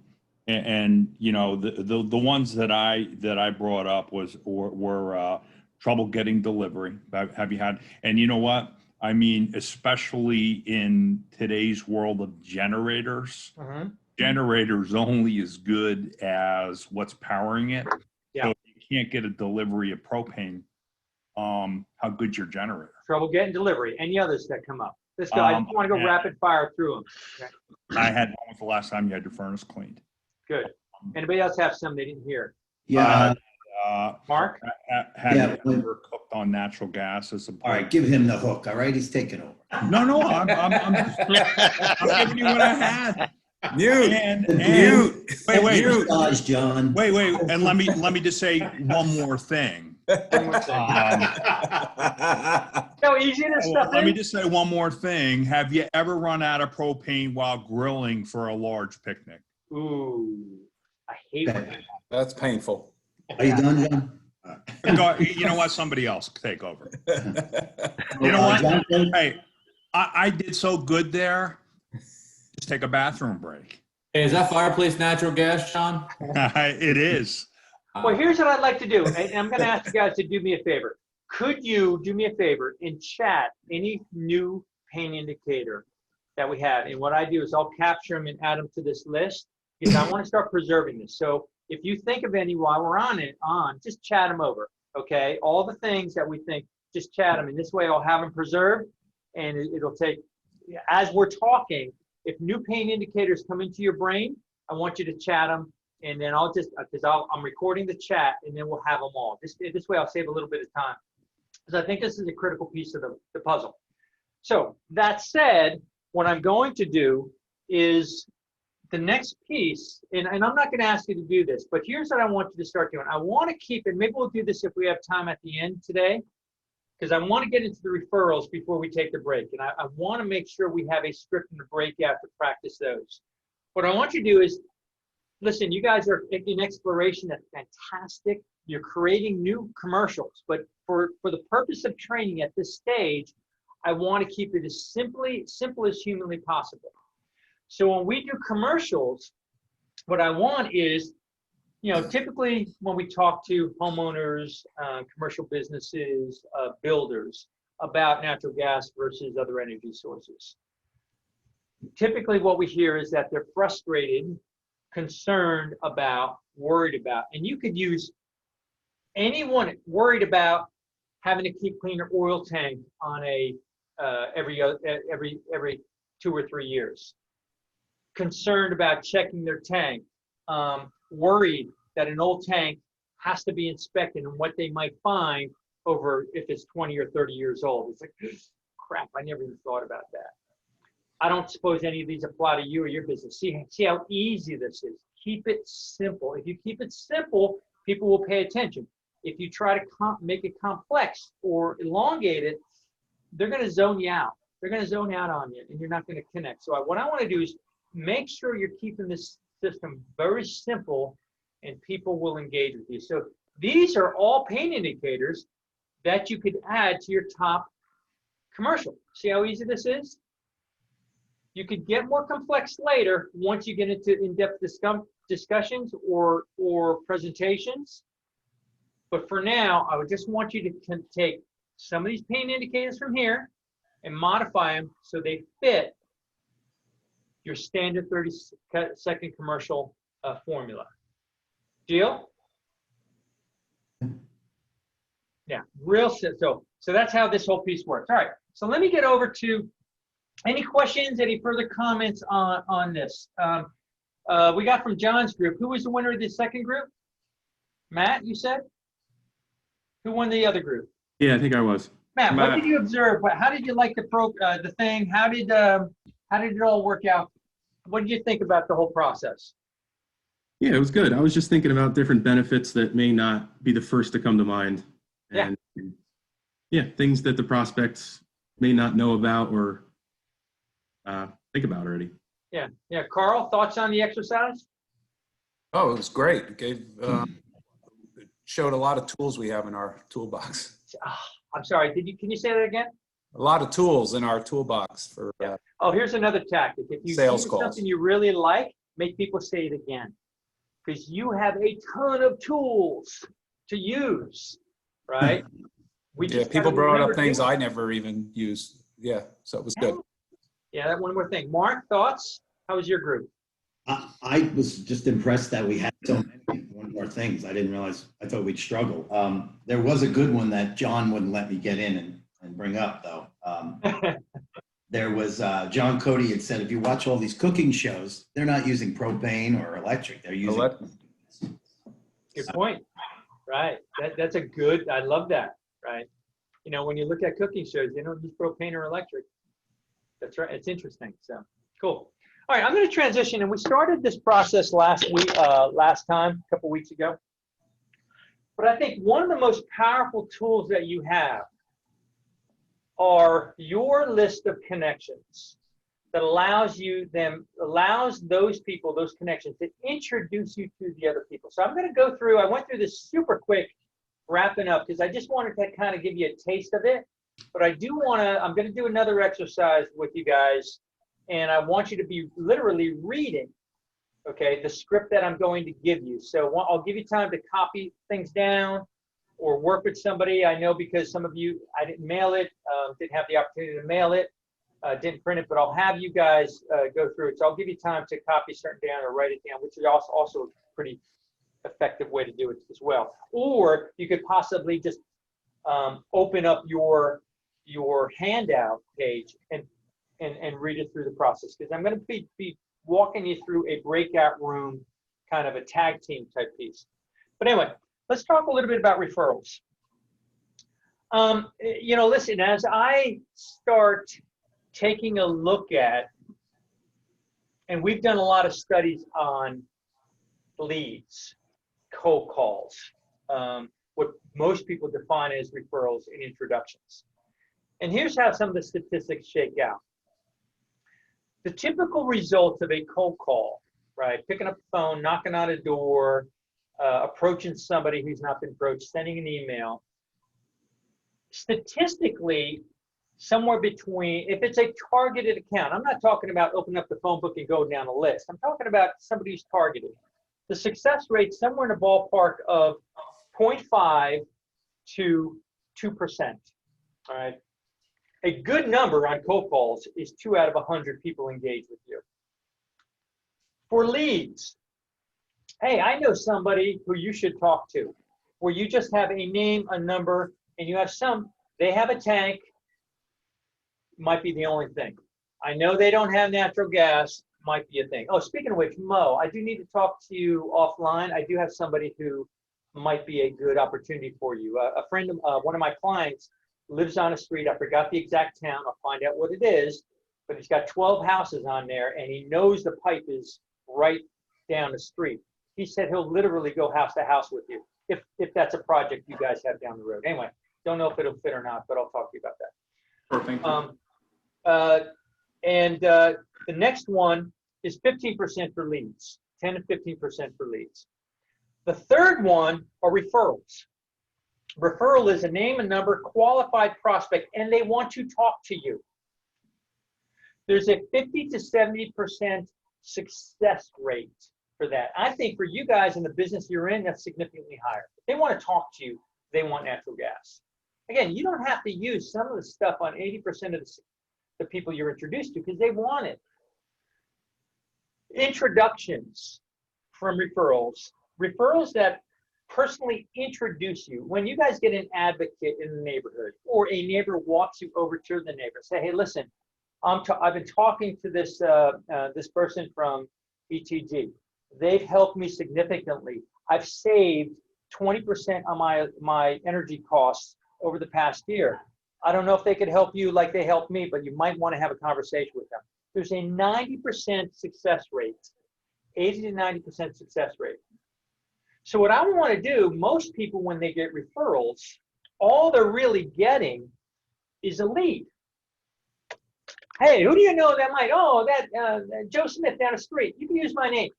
the ones that I brought up were trouble getting delivery. Have you had? And you know what? I mean, especially in today's world of generators, generators only as good as what's powering it. Yeah. So if you can't get a delivery of propane, how good's your generator? Trouble getting delivery. Any others that come up? Let's go. I just want to go rapid fire through them. Okay. I had, when was the last time you had your furnace cleaned? Good. Anybody else have some they didn't hear? Yeah. Mark? Have you ever cooked on natural gas as a All right, give him the hook. All right, he's taking over. No, I'm giving you what I had. Mute. Mute. Wait, Massage, John. Wait, and let me just say one more thing. So easy to stuff Let in. me just say one more thing. Have you ever run out of propane while grilling for a large picnic? Ooh, I hate that. That's painful. Are you done, John? You know what? Somebody else take over. You know what? Hey, I did so good there. Just take a bathroom break. Hey, is that fireplace natural gas, John? It is. Well, here's what I'd like to do. And I'm going to ask you guys to do me a favor. Could you do me a favor and chat any new pain indicator that we have? And what I do is I'll capture them and add them to this list because I want to start preserving this. So if you think of any while we're on, just chat them over, okay? All the things that we think, just chat them. And this way I'll have them preserved, and it'll take, as we're talking, if new pain indicators come into your brain, I want you to chat them. And then because I'm recording the chat, and then we'll have them all. This way I'll save a little bit of time. because I think this is a critical piece of the puzzle. So that said, what I'm going to do is the next piece, and I'm not going to ask you to do this, but here's what I want you to start doing. I want to keep it, maybe we'll do this if we have time at the end today, because I want to get into the referrals before we take the break. And I want to make sure we have a script and a breakout to practice those. What I want you to do is, listen, you guys are in exploration. That's fantastic. You're creating new commercials, but for the purpose of training at this stage, I want to keep it as simple as humanly possible. So when we do commercials, what I want is, typically when we talk to homeowners, commercial businesses, builders about natural gas versus other energy sources, typically what we hear is that they're frustrated, concerned about, worried about, and you could use anyone worried about having to keep clean their oil tank on a every 2 or 3 years, concerned about checking their tank, worried that an old tank has to be inspected and what they might find over if it's 20 or 30 years old. It's like, crap, I never even thought about that. I don't suppose any of these apply to you or your business. See how easy this is. Keep it simple. If you keep it simple, people will pay attention. If you try to make it complex or elongate it, they're going to zone you out. They're going to zone out on you, and you're not going to connect. So what I want to do is make sure you're keeping this system very simple, and people will engage with you. So these are all pain indicators that you could add to your top commercial. See how easy this is? You could get more complex later once you get into in-depth discussions or presentations. But for now, I would just want you to take some of these pain indicators from here and modify them so they fit your standard 30-second commercial formula. Deal? Yeah, real simple. So that's how this whole piece works. All right, so let me get over to any questions, any further comments on this. We got from John's group. Who was the winner of the second group? Matt, you said? Who won the other group? Yeah, I think I was. Matt, what did you observe? How did you like the thing? How did it all work out? What did you think about the whole process? Yeah, it was good. I was just thinking about different benefits that may not be the first to come to mind. And things that the prospects may not know about or think about already. Yeah. Carl, thoughts on the exercise? Oh, it was great. It gave, it showed a lot of tools we have in our toolbox. I'm sorry. Can you say that again? A lot of tools in our toolbox for here's another tactic. If you sales see calls. something you really like, make people say it again, because you have a ton of tools to use, right? People brought up things I never even used. Yeah, so it was good. Yeah, that one more thing. Mark, thoughts? How was your group? I was just impressed that we had so many more things. I didn't realize, I thought we'd struggle. There was a good one that John wouldn't let me get in and bring up, though. There was, John Cody had said, if you watch all these cooking shows, they're not using propane or electric. They're using... Good point. Right. That's a good, I love that. Right. When you look at cooking shows, they don't use propane or electric. That's right. It's interesting. So cool. All right. I'm going to transition, and we started this process last time, a couple weeks ago. But I think one of the most powerful tools that you have are your list of connections that allows those people, those connections, to introduce you to the other people. So I'm going to go through, I went through this super quick, wrapping up, because I just wanted to kind of give you a taste of it. But I'm going to do another exercise with you guys, and I want you to be literally reading, okay, the script that I'm going to give you. So I'll give you time to copy things down or work with somebody. I know because some of you, I didn't mail it, didn't have the opportunity to mail it, didn't print it, but I'll have you guys go through it. So I'll give you time to copy certain down or write it down, which is also a pretty effective way to do it as well. Or you could possibly just open up your handout page and read it through the process, because I'm going to be walking you through a breakout room, kind of a tag team type piece. But anyway, let's talk a little bit about referrals. Listen, as I start taking a look at, and we've done a lot of studies on leads, cold calls, what most people define as referrals and introductions. And here's how some of the statistics shake out. The typical results of a cold call, right? Picking up the phone, knocking on a door, approaching somebody who's not been approached, sending an email. Statistically, somewhere between, if it's a targeted account, I'm not talking about opening up the phone book and go down a list. I'm talking about somebody who's targeted. The success rate somewhere in the ballpark of 0.5 to 2%. All right. A good number on cold calls is 2 out of 100 people engage with you. For leads, hey, I know somebody who you should talk to, where you just have a name, a number, and you have they have a tank, might be the only thing. I know they don't have natural gas, might be a thing. Oh, speaking of which, Mo, I do need to talk to you offline. I do have somebody who might be a good opportunity for you. A friend of one of my clients lives on a street. I forgot the exact town. I'll find out what it is, but he's got 12 houses on there, and he knows the pipe is right down the street. He said he'll literally go house to house with you if that's a project you guys have down the road. Anyway, don't know if it'll fit or not, but I'll talk to you about that. Sure, thank you. The next one is 15% for leads, 10 to 15% for leads. The third one are referrals. Referral is a name, a number, qualified prospect, and they want to talk to you. There's a 50 to 70% success rate for that. I think for you guys in the business you're in, that's significantly higher. If they want to talk to you, they want natural gas. Again, you don't have to use some of the stuff on 80% of the people you're introduced to because they want it. Introductions from referrals. Referrals that personally introduce you. When you guys get an advocate in the neighborhood or a neighbor walks you over to the neighbor, say, hey, listen, I've been talking to this person from ETG. They've helped me significantly. I've saved 20% on my energy costs over the past year. I don't know if they could help you like they helped me, but you might want to have a conversation with them. There's a 90% success rate, 80 to 90% success rate. So what I want to do, most people when they get referrals, all they're really getting is a lead. Hey, who do you know that might, that Joe Smith down the street, you can use my name.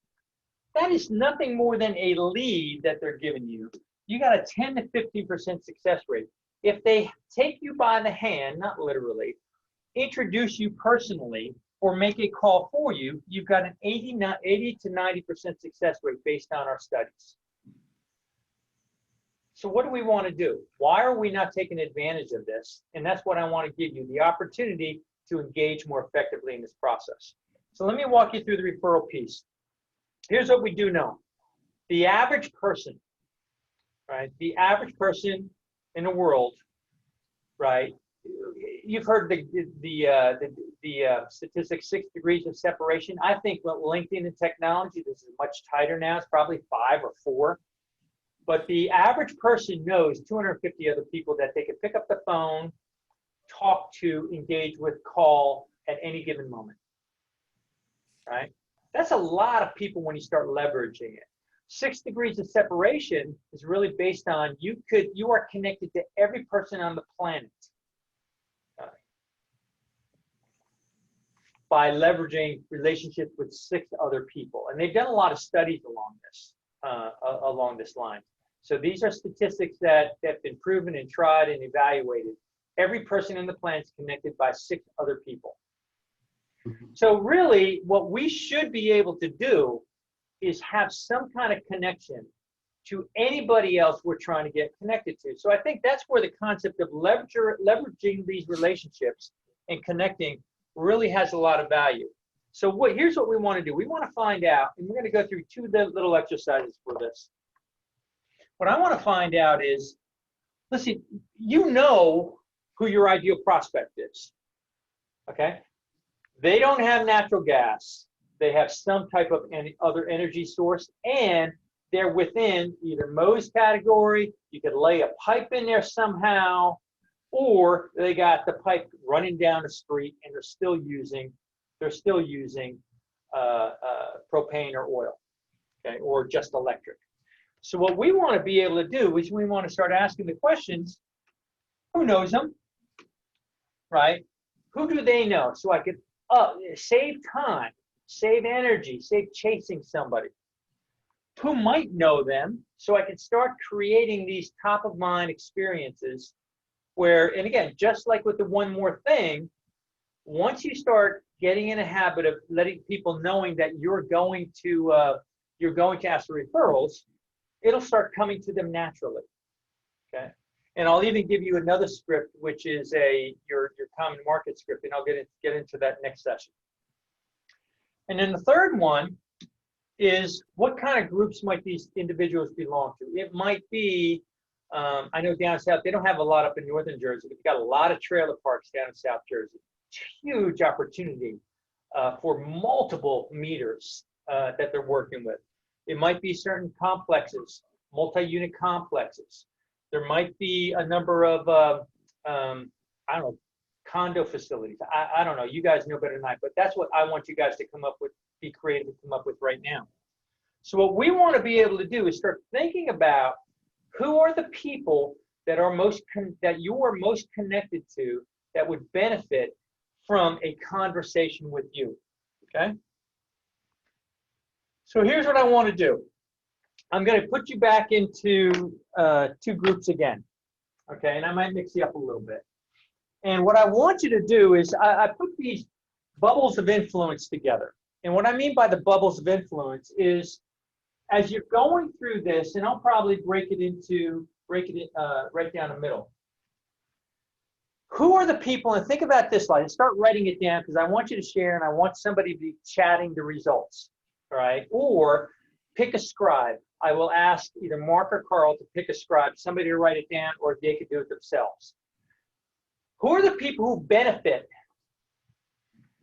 That is nothing more than a lead that they're giving you. You got a 10 to 15% success rate. If they take you by the hand, not literally, introduce you personally, or make a call for you, you've got an 80 to 90% success rate based on our studies. So what do we want to do? Why are we not taking advantage of this? And that's what I want to give you, the opportunity to engage more effectively in this process. So let me walk you through the referral piece. Here's what we do know. The average person, right? The average person in the world, right? You've heard the statistic 6 degrees of separation. I think with LinkedIn and technology, this is much tighter now. It's probably 5 or 4. But the average person knows 250 other people that they can pick up the phone, talk to, engage with, call at any given moment, right? That's a lot of people when you start leveraging it. 6 degrees of separation is really based on you are connected to every person on the planet by leveraging relationships with 6 other people. And they've done a lot of studies along this line. So these are statistics that have been proven and tried and evaluated. Every person on the planet is connected by 6 other people. So really, what we should be able to do is have some kind of connection to anybody else we're trying to get connected to. So I think that's where the concept of leveraging these relationships and connecting really has a lot of value. So here's what we want to do. We want to find out, and we're going to go through 2 little exercises for this. What I want to find out is, listen, you know who your ideal prospect is, okay? They don't have natural gas. They have some type of other energy source, and they're within either Mo's category. You could lay a pipe in there somehow, or they got the pipe running down the street and they're still using propane or oil, okay, or just electric. So what we want to be able to do is we want to start asking the questions: who knows them, right? Who do they know? So I could save time, save energy, save chasing somebody. Who might know them, so I can start creating these top of mind experiences where, and again, just like with the one more thing, once you start getting in a habit of letting people knowing that you're going to ask for referrals, it'll start coming to them naturally. Okay, and I'll even give you another script, which is your common market script, and I'll get into that next session. And then the third one is, what kind of groups might these individuals belong to? It might be, I know down south, they don't have a lot up in northern Jersey, but they've got a lot of trailer parks down in South Jersey. Huge opportunity for multiple meters that they're working with. It might be certain complexes, multi-unit complexes. There might be a number of, I don't know, condo facilities. I don't know, you guys know better than I, but that's what I want you guys to come up with, be creative to come up with right now. So what we want to be able to do is start thinking about who are the people that are that you are most connected to that would benefit from a conversation with you, okay? So here's what I want to do. I'm going to put you back into two groups again, okay? And I might mix you up a little bit. And what I want you to do is I put these bubbles of influence together. And what I mean by the bubbles of influence is, as you're going through this, and I'll probably break it right down the middle. Who are the people, and think about this slide, and start writing it down, because I want you to share and I want somebody to be chatting the results, all right? Or pick a scribe. I will ask either Mark or Carl to pick a scribe, somebody to write it down, or they could do it themselves. Who are the people who benefit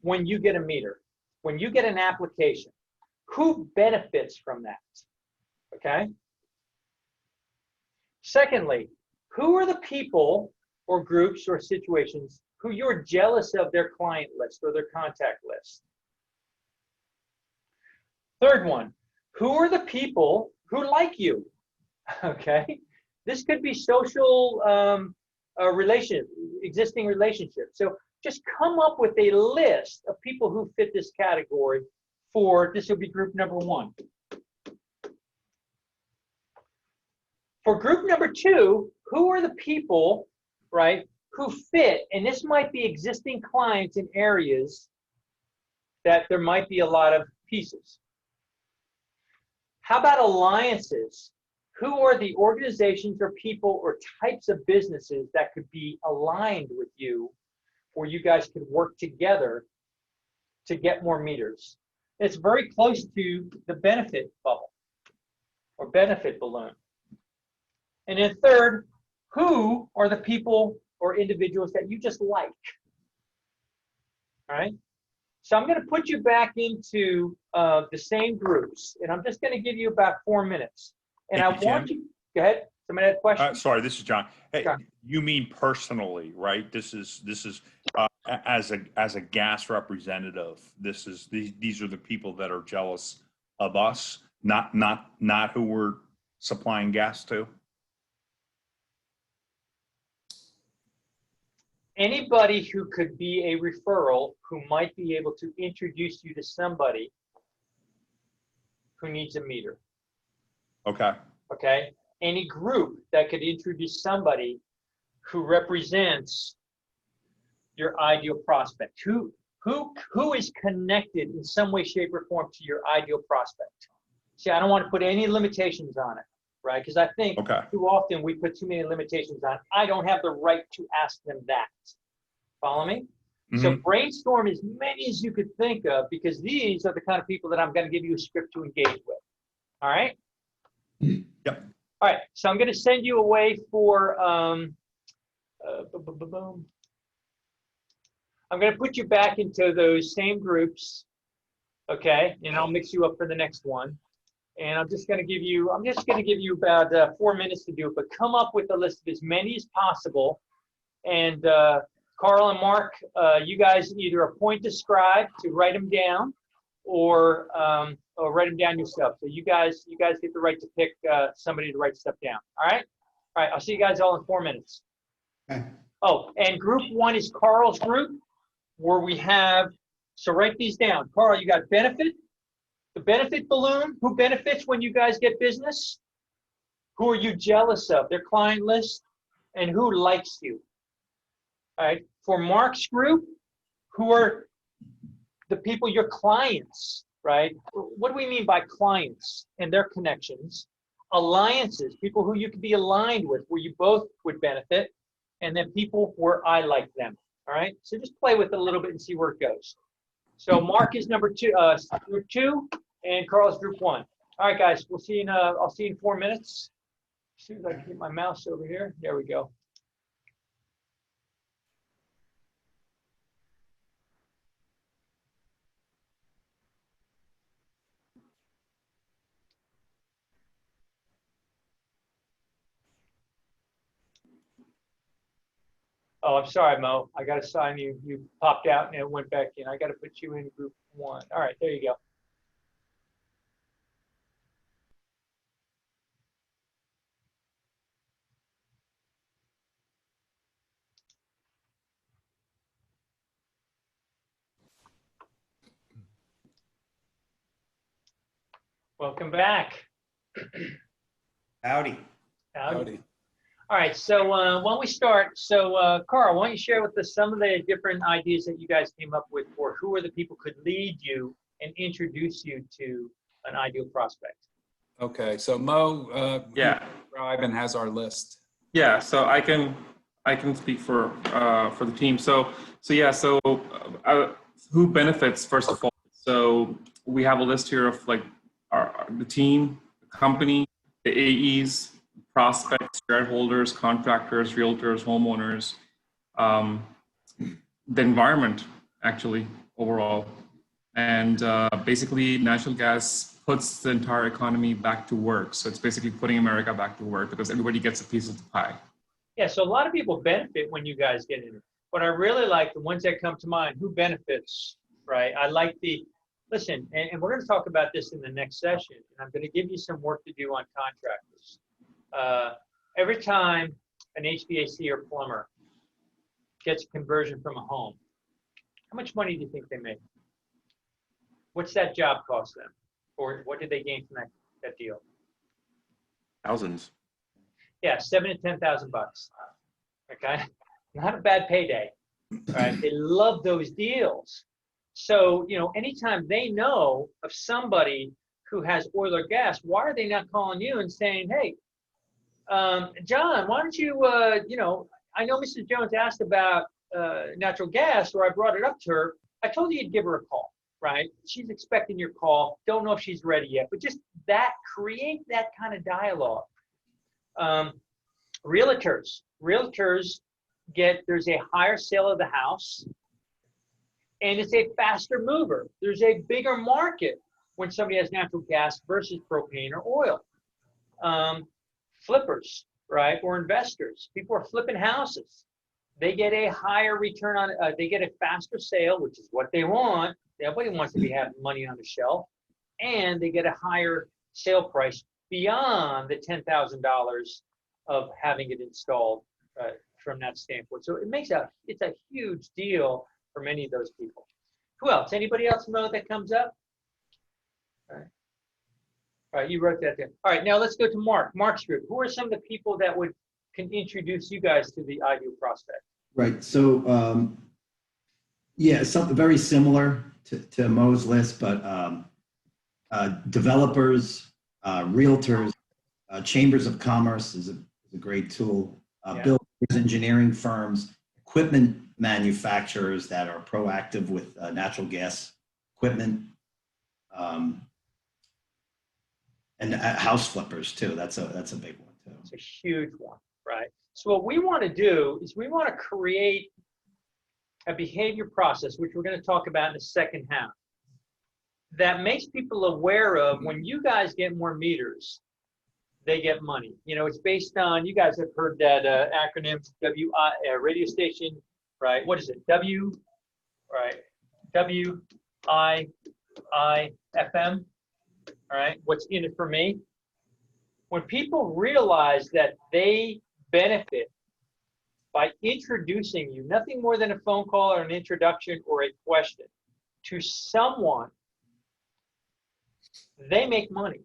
when you get a meter, when you get an application? Who benefits from that, okay? Secondly, who are the people or groups or situations who you're jealous of their client list or their contact list? Third one, who are the people who like you, okay? This could be social existing relationships. So just come up with a list of people who fit this category for, this will be group number one. For group number two, who are the people, right, who fit, and this might be existing clients in areas that there might be a lot of pieces. How about alliances? Who are the organizations or people or types of businesses that could be aligned with you, or you guys could work together to get more meters? It's very close to the benefit bubble or benefit balloon. And then third, who are the people or individuals that you just like? All right. So I'm going to put you back into the same groups, and I'm just going to give you about 4 minutes. And I want you, go ahead. Somebody had a question? Sorry, this is John. Hey, John. You mean personally, right? This is as a gas representative. These are the people that are jealous of us, not who we're supplying gas to. Anybody who could be a referral who might be able to introduce you to somebody who needs a meter. Okay. Okay. Any group that could introduce somebody who represents your ideal prospect. Who is connected in some way, shape, or form to your ideal prospect? See, I don't want to put any limitations on it, right? Because I think too often we put too many limitations on it. I don't have the right to ask them that. Follow me? Mm-hmm. So brainstorm as many as you could think of, because these are the kind of people that I'm going to give you a script to engage with. All right? Yep. All right. So I'm going to send you away for, I'm going to put you back into those same groups, okay? And I'll mix you up for the next one. And I'm just going to give you about 4 minutes to do it, but come up with a list of as many as possible. And Carl and Mark, you guys either appoint a scribe to write them down, or write them down yourself. So you guys get the right to pick somebody to write stuff down. All right. All right. I'll see you guys all in 4 minutes. Okay. Oh, and group 1 is Carl's group, where we have. So write these down. Carl, you got benefit, the benefit balloon. Who benefits when you guys get business? Who are you jealous of? Their client list, and who likes you. All right. For Mark's group, who are the people, your clients, right? What do we mean by clients and their connections? Alliances, people who you could be aligned with, where you both would benefit, and then people where I like them. All right. So just play with it a little bit and see where it goes. So Mark is number 2, group 2, and Carl's group 1. All right, guys. We'll see you in. I'll see you in 4 minutes. As soon as I can get my mouse over here. There we go. Oh, I'm sorry, Mo. I got to sign you. You popped out and it went back in. I got to put you in group 1. All right, there you go. Welcome back. Howdy. Howdy. All right, so why don't we start? So Carl, why don't you share with us some of the different ideas that you guys came up with for who are the people could lead you and introduce you to an ideal prospect? Okay, so Mo, Yeah. Scribe and has our list. Yeah, so I can speak for the team. So who benefits first of all? So we have a list here of like the team, the company, the AEs, prospects, shareholders, contractors, realtors, homeowners, the environment actually overall, and basically natural gas puts the entire economy back to work. So it's basically putting America back to work because everybody gets a piece of the pie. Yeah, so a lot of people benefit when you guys get in it. But I really like the ones that come to mind. Who benefits, right? I like listen, and we're going to talk about this in the next session. And I'm going to give you some work to do on contractors. Every time an HVAC or plumber gets a conversion from a home, how much money do you think they make? What's that job cost them? Or what did they gain from that deal? Thousands. Yeah, $7,000 to $10,000. Okay, not a bad payday. Right? They love those deals. So anytime they know of somebody who has oil or gas, why are they not calling you and saying, "Hey, John, why don't you? I know Mrs. Jones asked about natural gas, or I brought it up to her. I told you you'd give her a call." Right? She's expecting your call. Don't know if she's ready yet, but just create that kind of dialogue. Realtors there's a higher sale of the house, and it's a faster mover. There's a bigger market when somebody has natural gas versus propane or oil. Flippers, right, or investors. People are flipping houses. They get a higher return on. They get a faster sale, which is what they want. Everybody wants to be having money on the shelf, and they get a higher sale price beyond the $10,000 of having it installed from that standpoint. So it's a huge deal for many of those people. Who else? Anybody else know that comes up? All right, you wrote that down. All right, now let's go to Mark. Mark's group. Who are some of the people that can introduce you guys to the ideal prospect? Right. So, something very similar to Mo's list, but developers, realtors, chambers of commerce is a great tool. Builders, engineering firms, equipment manufacturers that are proactive with natural gas equipment, and house flippers too. That's a big one too. It's a huge one, right? So what we want to do is we want to create a behavior process, which we're going to talk about in the second half, that makes people aware of when you guys get more meters, they get money. You know, it's based on, you guys have heard that acronym, radio station, right? What is it? WIIFM, all right? What's in it for me? When people realize that they benefit by introducing you, nothing more than a phone call or an introduction or a question, to someone, they make money,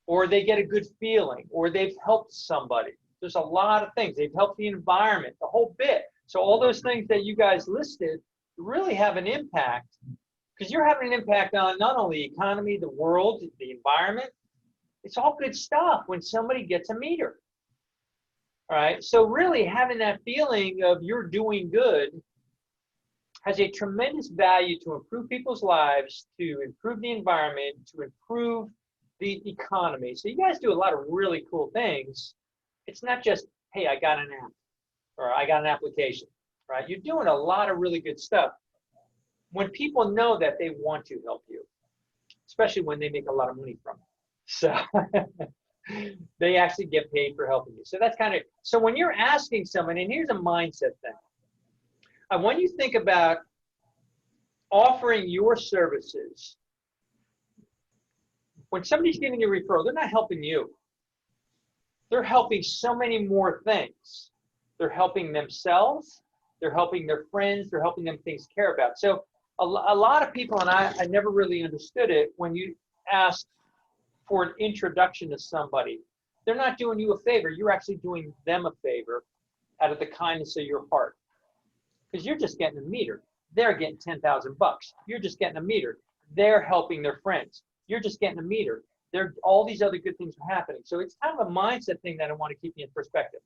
or they get a good feeling, or they've helped somebody. There's a lot of things. They've helped the environment, the whole bit. So all those things that you guys listed really have an impact, because you're having an impact on not only the economy, the world, the environment. It's all good stuff when somebody gets a meter. All right, so really having that feeling of you're doing good has a tremendous value to improve people's lives, to improve the environment, to improve the economy. So you guys do a lot of really cool things. It's not just, hey, I got an app or I got an application, right? You're doing a lot of really good stuff. When people know that, they want to help you, especially when they make a lot of money from it. So they actually get paid for helping you. So that's kind of, so when you're asking someone, and here's a mindset thing. I want you to think about offering your services. When somebody's giving you a referral, they're not helping you. They're helping so many more things. They're helping themselves. They're helping their friends. They're helping them things to care about. So a lot of people, and I never really understood it, when you ask for an introduction to somebody, they're not doing you a favor. You're actually doing them a favor out of the kindness of your heart. Because you're just getting a meter. They're getting 10,000 bucks. You're just getting a meter. They're helping their friends. You're just getting a meter. All these other good things are happening. So it's kind of a mindset thing that I want to keep you in perspective.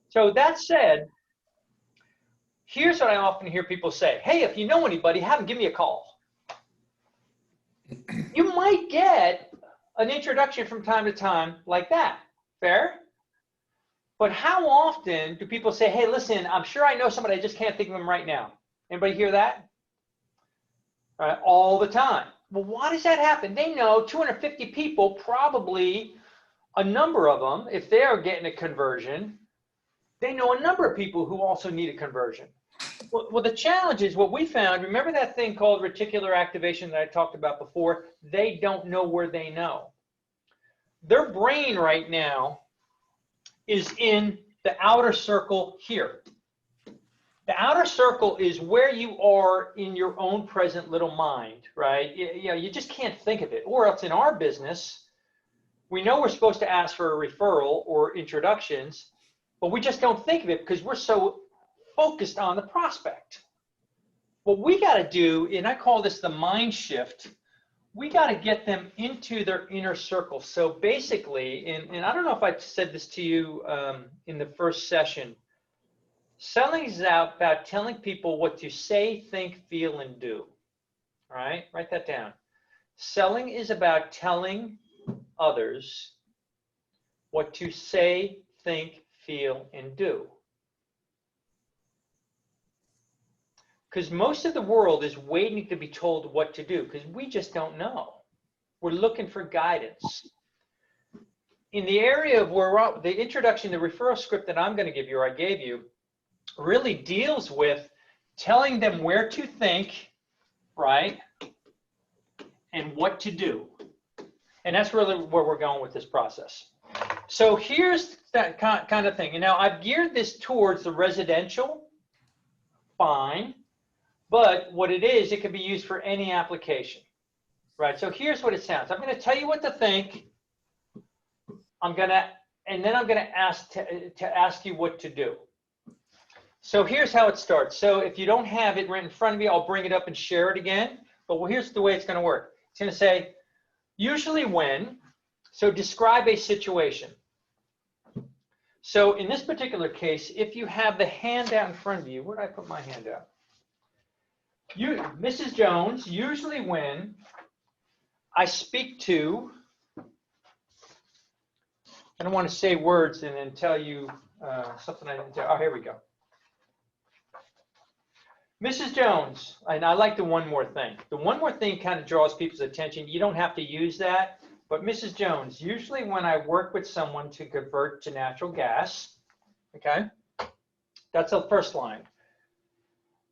So that said, here's what I often hear people say. Hey, if you know anybody, have them give me a call. You might get an introduction from time to time like that. Fair? But how often do people say, hey, listen, I'm sure I know somebody, I just can't think of them right now. Anybody hear that? All the time. Well, why does that happen? They know 250 people, probably a number of them, if they are getting a conversion, they know a number of people who also need a conversion. Well, the challenge is what we found, remember that thing called reticular activation that I talked about before? They don't know where they know. Their brain right now is in the outer circle here. The outer circle is where you are in your own present little mind, right? You just can't think of it. Or else in our business, we know we're supposed to ask for a referral or introductions, but we just don't think of it because we're so focused on the prospect. What we got to do, and I call this the mind shift, we got to get them into their inner circle. So basically, and I don't know if I said this to you in the first session, selling is about telling people what to say, think, feel, and do. All right, write that down. Selling is about telling others what to say, think, feel, and do. Because most of the world is waiting to be told what to do because we just don't know. We're looking for guidance. In the area of where the introduction, the referral script that I'm going to give you, or I gave you, really deals with telling them where to think, right, and what to do. And that's really where we're going with this process. So here's that kind of thing. And now I've geared this towards the residential, fine. But what it is, it can be used for any application, right? So here's what it sounds. I'm going to tell you what to think. And then I'm going to ask you what to do. So here's how it starts. So if you don't have it right in front of you, I'll bring it up and share it again. But here's the way it's going to work. It's going to say, usually when, so describe a situation. So in this particular case, if you have the handout in front of you, where did I put my handout? Mrs. Jones, usually when I speak to, I don't want to say words and then tell you something I didn't tell. Oh, here we go. Mrs. Jones, and I like the one more thing. The one more thing kind of draws people's attention. You don't have to use that, But Mrs. Jones, usually when I work with someone to convert to natural gas, okay, that's the first line.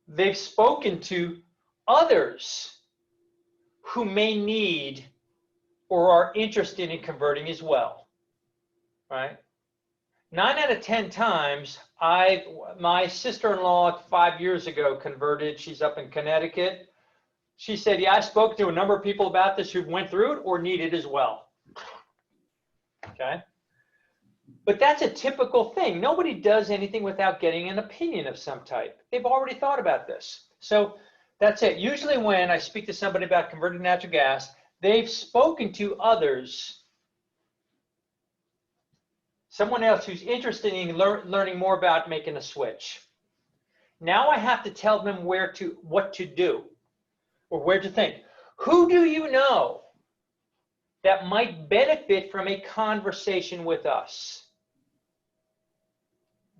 They've spoken to others who may need or are interested in converting as well, right? 9 out of 10 times, my sister-in-law 5 years ago converted. She's up in Connecticut. She said, yeah, I spoke to a number of people about this who went through it or need it as well. Okay. But that's a typical thing. Nobody does anything without getting an opinion of some type. They've already thought about this. So that's it. Usually when I speak to somebody about converting natural gas, they've spoken to others, someone else who's interested in learning more about making a switch. Now I have to tell them what to do or where to think. Who do you know that might benefit from a conversation with us?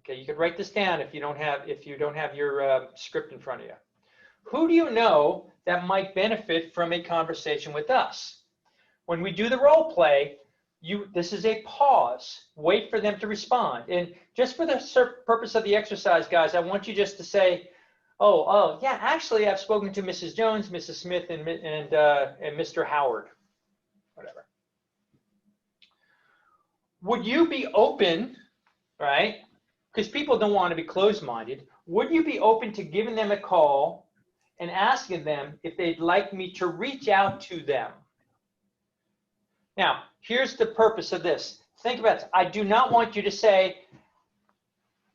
Okay, you could write this down if you don't have your script in front of you. Who do you know that might benefit from a conversation with us? When we do the role play, this is a pause. Wait for them to respond. And just for the purpose of the exercise, guys, I want you just to say, oh, yeah, actually, I've spoken to Mrs. Jones, Mrs. Smith, and Mr. Howard, whatever. Would you be open, right? Because people don't want to be closed-minded. Would you be open to giving them a call and asking them if they'd like me to reach out to them? Now, here's the purpose of this. Think about this. I do not want you to say,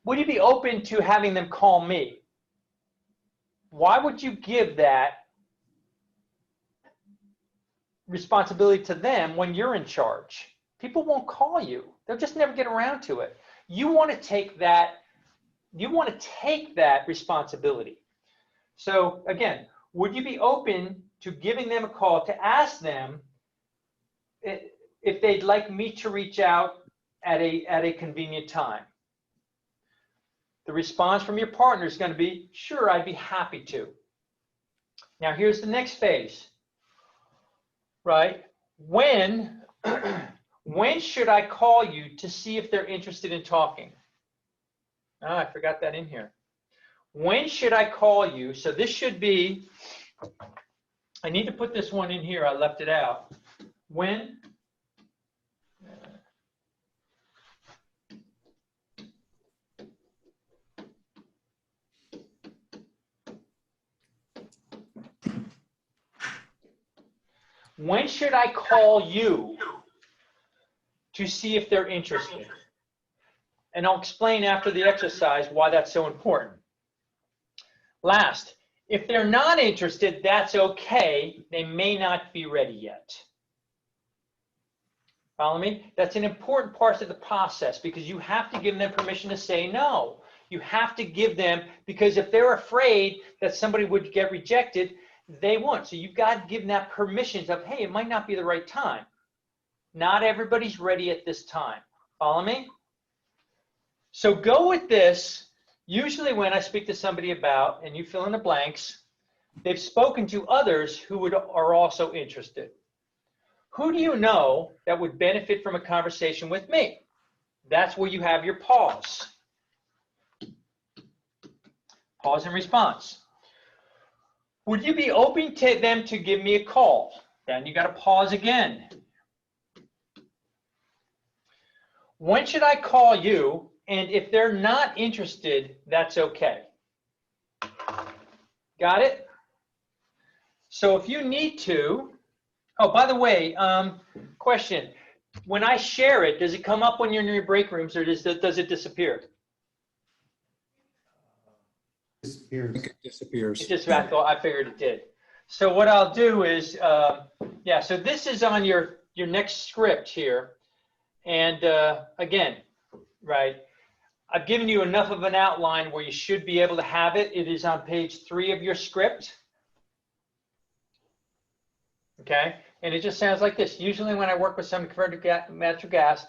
would you be open to having them call me? Why would you give that responsibility to them when you're in charge? People won't call you. They'll just never get around to it. You want to take that responsibility. So again, would you be open to giving them a call to ask them if they'd like me to reach out at a convenient time? The response from your partner is going to be, sure, I'd be happy to. Now here's the next phase, right? When should I call you to see if they're interested in talking? Oh, I forgot that in here. When should I call you? So this should be, I need to put this one in here. I left it out. When should I call you to see if they're interested? And I'll explain after the exercise why that's so important. Last, if they're not interested, that's okay. They may not be ready yet. Follow me? That's an important part of the process because you have to give them permission to say no. You have to give them, because if they're afraid that somebody would get rejected, they won't. So you've got to give them that permission of, hey, it might not be the right time. Not everybody's ready at this time. Follow me? So go with this. Usually when I speak to somebody about, and you fill in the blanks, they've spoken to others who are also interested. Who do you know that would benefit from a conversation with me? That's where you have your pause. Pause and response. Would you be open to them to give me a call? Then you got to pause again. When should I call you? And if they're not interested, that's okay. Got it? So if you need to, oh, by the way, question. When I share it, does it come up when you're in your break rooms or does it disappear? Disappears. It disappears. It just, I figured it did. So what I'll do is, yeah, so this is on your next script here. And again, right, I've given you enough of an outline where you should be able to have it. It is on page 3 of your script. Okay, and it just sounds like this. Usually when I work with someone converted to natural gas,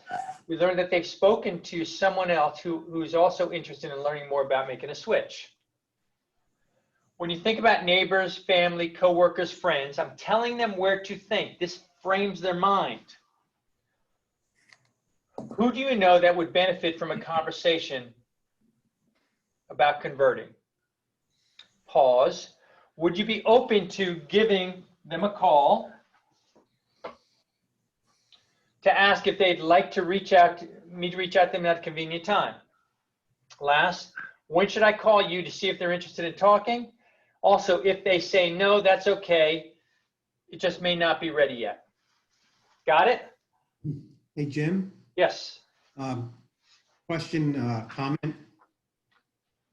we learn that they've spoken to someone else who's also interested in learning more about making a switch. When you think about neighbors, family, coworkers, friends, I'm telling them where to think. This frames their mind. Who do you know that would benefit from a conversation about converting? Pause. Would you be open to giving them a call to ask if they'd like to reach out to them at a convenient time? Last, when should I call you to see if they're interested in talking? Also, if they say no, that's okay. It just may not be ready yet. Got it? Hey, Jim, Yes. question, comment.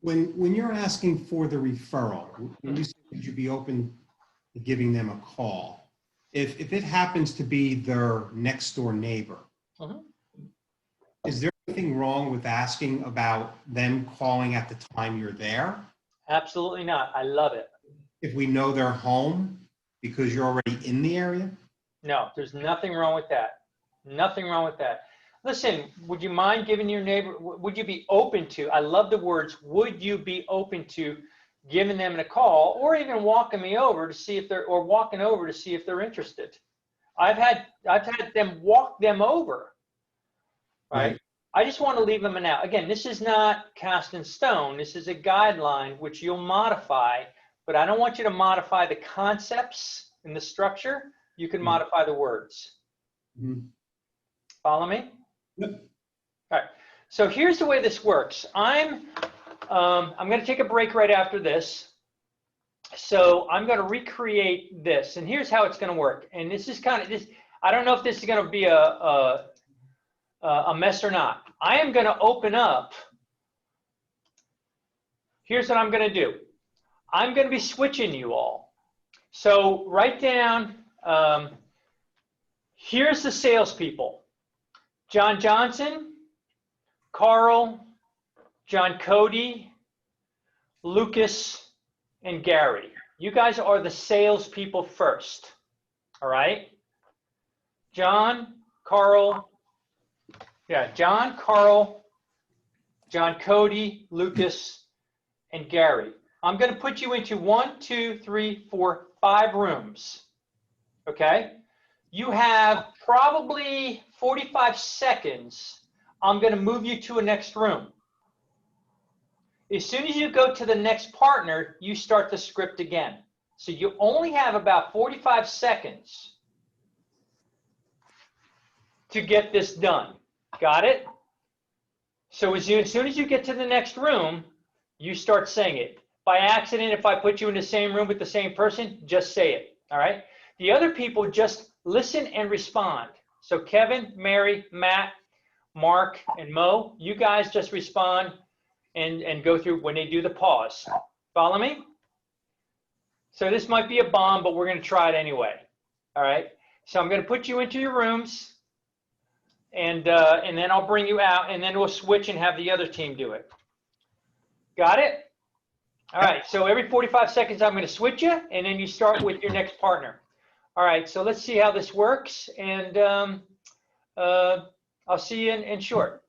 When you're asking for the referral, when you say, would you be open to giving them a call? If it happens to be their next door neighbor, is there anything wrong with asking about them calling at the time you're there? Absolutely not. I love it. If we know they're home because you're already in the area? No, there's nothing wrong with that. Nothing wrong with that. Listen, would you mind giving your neighbor, would you be open to, I love the words, would you be open to giving them a call or even walking over to see if they're interested? I've had them walk them over, right? I just want to leave them an out. Again, this is not cast in stone. This is a guideline which you'll modify, but I don't want you to modify the concepts and the structure. You can modify the words. Follow me? Yep. All right. So here's the way this works. I'm going to take a break right after this. So I'm going to recreate this, and here's how it's going to work. And this is kind of this. I don't know if this is going to be a mess or not. I am going to open up. Here's what I'm going to do. I'm going to be switching you all. So write down. Here's the salespeople: John Johnson, Carl, John Cody, Lucas, and Gary. You guys are the salespeople first. All right. John, Carl, John Cody, Lucas, and Gary. I'm going to put you into 1, 2, 3, 4, 5 rooms. Okay. You have probably 45 seconds. I'm going to move you to a next room. As soon as you go to the next partner, you start the script again. So you only have about 45 seconds to get this done. Got it? So as soon as you get to the next room, you start saying it. By accident, if I put you in the same room with the same person, just say it. All right? The other people just listen and respond. So Kevin, Mary, Matt, Mark, and Mo, you guys just respond and go through when they do the pause. Follow me? So this might be a bomb, but we're going to try it anyway. All right? So I'm going to put you into your rooms, and then I'll bring you out, and then we'll switch and have the other team do it. Got it? All right. So every 45 seconds, I'm going to switch you, and then you start with your next partner. All right. So let's see how this works, and I'll see you in short.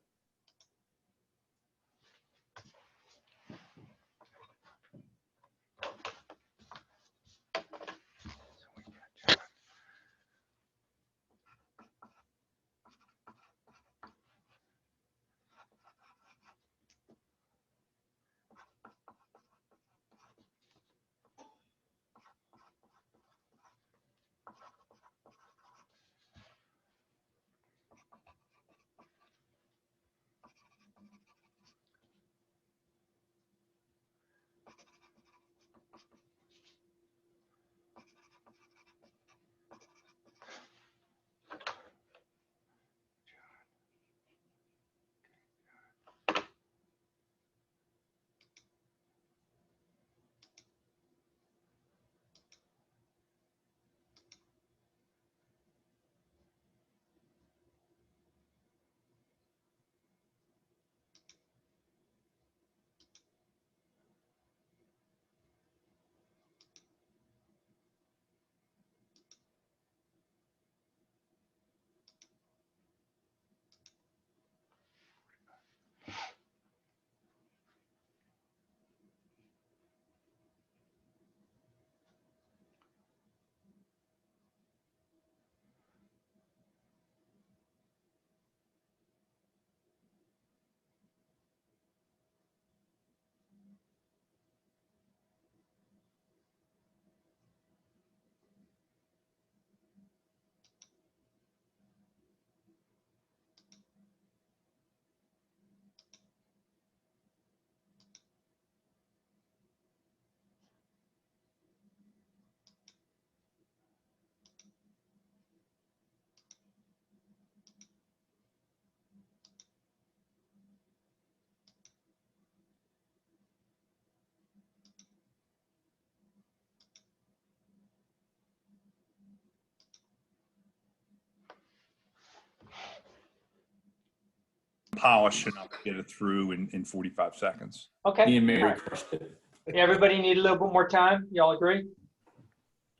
polish enough to get it through in 45 seconds. Okay. Me and All Mary right. crushed it. Everybody need a little bit more time? Y'all agree?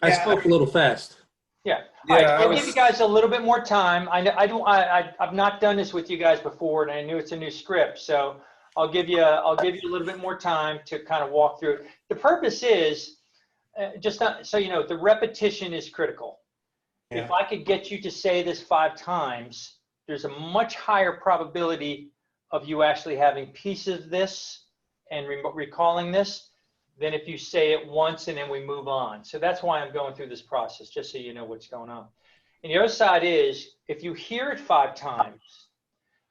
I Yeah. spoke a little fast. Yeah. Yeah, All right. I I'll was- give you guys a little bit more time. I've not done this with you guys before, and I knew it's a new script, so I'll give you a little bit more time to kind of walk through it. The purpose is so you know, the repetition is critical. Yeah. If I could get you to say this 5 times, there's a much higher probability of you actually having pieces of this and recalling this than if you say it once and then we move on. So that's why I'm going through this process, just so you know what's going on. And the other side is, if you hear it 5 times,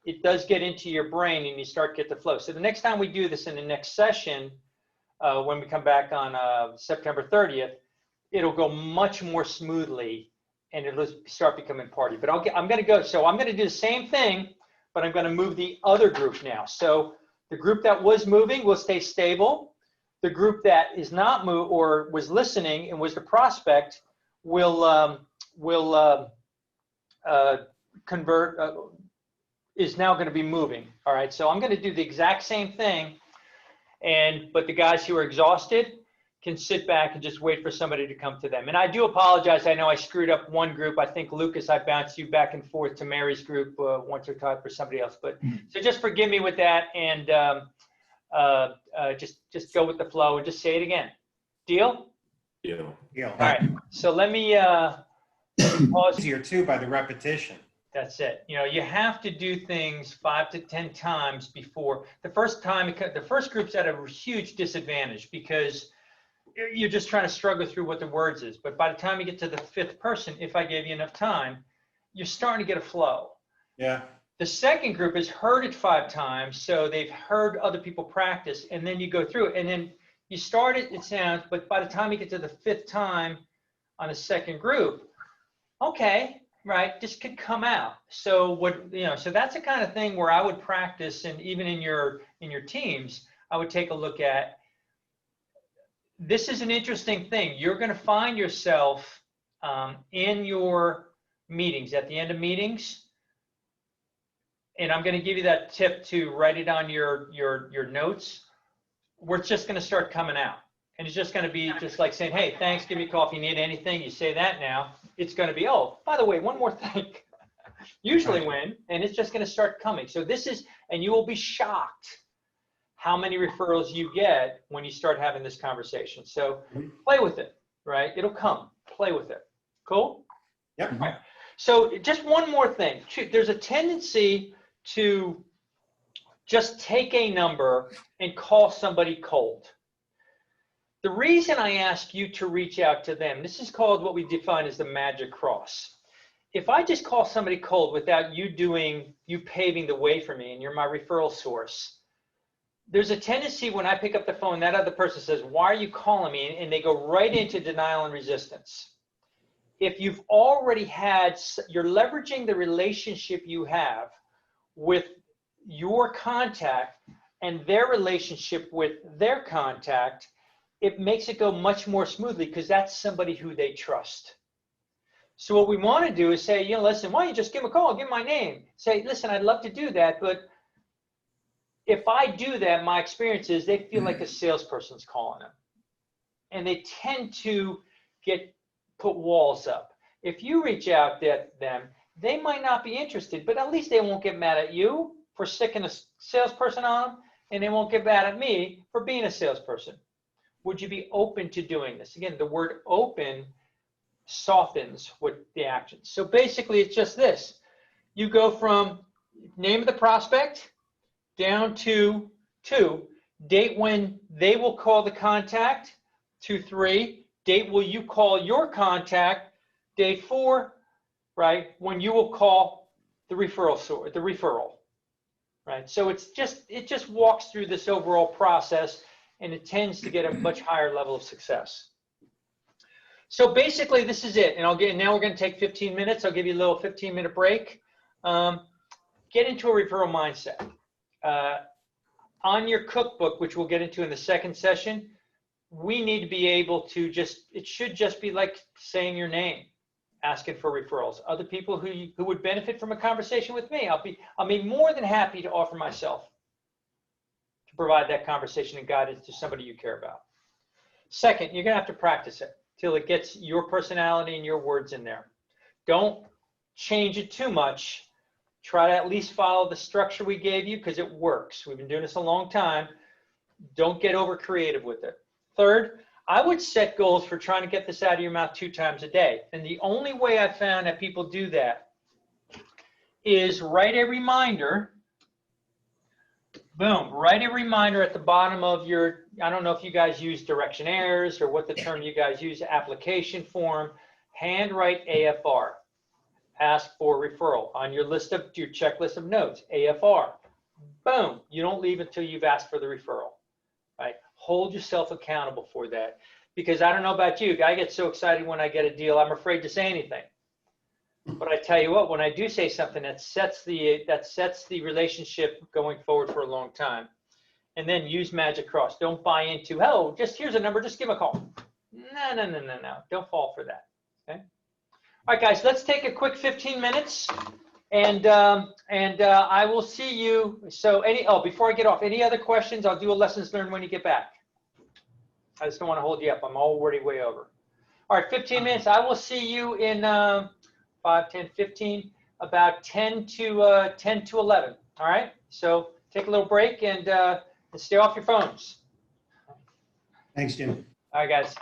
it does get into your brain and you start to get the flow. So the next time we do this in the next session, when we come back on September 30th, it'll go much more smoothly and it'll start becoming party. But I'm going to go, so I'm going to do the same thing, but I'm going to move the other group now. So the group that was moving will stay stable. The group that is not move or was listening and was the prospect will convert, is now going to be moving. All right. So I'm going to do the exact same thing. But the guys who are exhausted can sit back and just wait for somebody to come to them. And I do apologize. I know I screwed up one group. I think, Lucas, I bounced you back and forth to Mary's group once or twice for somebody else. But so just forgive me with that, and just go with the flow and just say it again. Deal? Yeah. Yeah. All right. So let me pause. Easier too by the repetition. That's it. You know, you have to do things 5 to 10 times before the first time. The first group's at a huge disadvantage because you're just trying to struggle through what the words is. But by the time you get to the 5th person, if I gave you enough time, you're starting to get a flow. Yeah. The second group has heard it 5 times, so they've heard other people practice, and then you go through it, and then you start it sounds, but by the time you get to the 5th time on a second group, okay, right, this could come out. So so that's the kind of thing where I would practice, and even in your teams, I would take a look at. This is an interesting thing. You're going to find yourself in your meetings, at the end of meetings, and I'm going to give you that tip to write it on your notes, where it's just going to start coming out. And it's just going to be just like saying, hey, thanks, give me a call if you need anything. You say that now. It's going to be, oh, by the way, one more thing. Usually when, and it's just going to start coming. So this is, and you will be shocked how many referrals you get when you start having this conversation. So play with it, right? It'll come. Play with it. Cool? Yep. All right. So just one more thing. There's a tendency to just take a number and call somebody cold. The reason I ask you to reach out to them, this is called what we define as the magic cross. If I just call somebody cold without you paving the way for me and you're my referral source, there's a tendency when I pick up the phone, that other person says, why are you calling me? And they go right into denial and resistance. If you've already you're leveraging the relationship you have with your contact and their relationship with their contact, it makes it go much more smoothly because that's somebody who they trust. So what we want to do is say, listen, why don't you just give them a call, give them my name. Say, listen, I'd love to do that, but if I do that, my experience is they feel like a salesperson's calling them. And they tend to put walls up. If you reach out to them, they might not be interested, but at least they won't get mad at you for sticking a salesperson on them, and they won't get mad at me for being a salesperson. Would you be open to doing this? Again, the word open softens what the action. So basically, it's just this. You go from name of the prospect down to 2, date when they will call the contact, to 3, date will you call your contact, date 4, right, when you will call the referral, right? So it just walks through this overall process, and it tends to get a much higher level of success. So basically, this is it. And now we're going to take 15 minutes. I'll give you a little 15-minute break. Get into a referral mindset. On your cookbook, which we'll get into in the second session, we need to be able to it should just be like saying your name. asking for referrals. Other people who would benefit from a conversation with me. I'll be more than happy to offer myself to provide that conversation and guidance to somebody you care about. Second, you're gonna have to practice it till it gets your personality and your words in there. Don't change it too much. Try to at least follow the structure we gave you because it works. We've been doing this a long time. Don't get over creative with it. Third, I would set goals for trying to get this out of your mouth 2 times a day. And the only way I found that people do that is write a reminder. Boom, write a reminder at the bottom of your, I don't know if you guys use directionnaires or what the term you guys use, application form, handwrite AFR. Ask for referral on your list of your checklist of notes, AFR. Boom, you don't leave until you've asked for the referral, right? Hold yourself accountable for that, because I don't know about you, I get so excited when I get a deal, I'm afraid to say anything. But I tell you what, when I do say something, that sets the relationship going forward for a long time. And then use magic cross. Don't buy into, oh, just here's a number, just give him a call. No. Don't fall for that. Okay. All right, guys, let's take a quick 15 minutes, and I will see you. So before I get off, any other questions? I'll do a lessons learned when you get back. I just don't want to hold you up. I'm already way over. All right, 15 minutes. I will see you in 5, 10, 15, about 10 to 11. All right, so take a little break and stay off your phones. Thanks, Jim. All right, guys.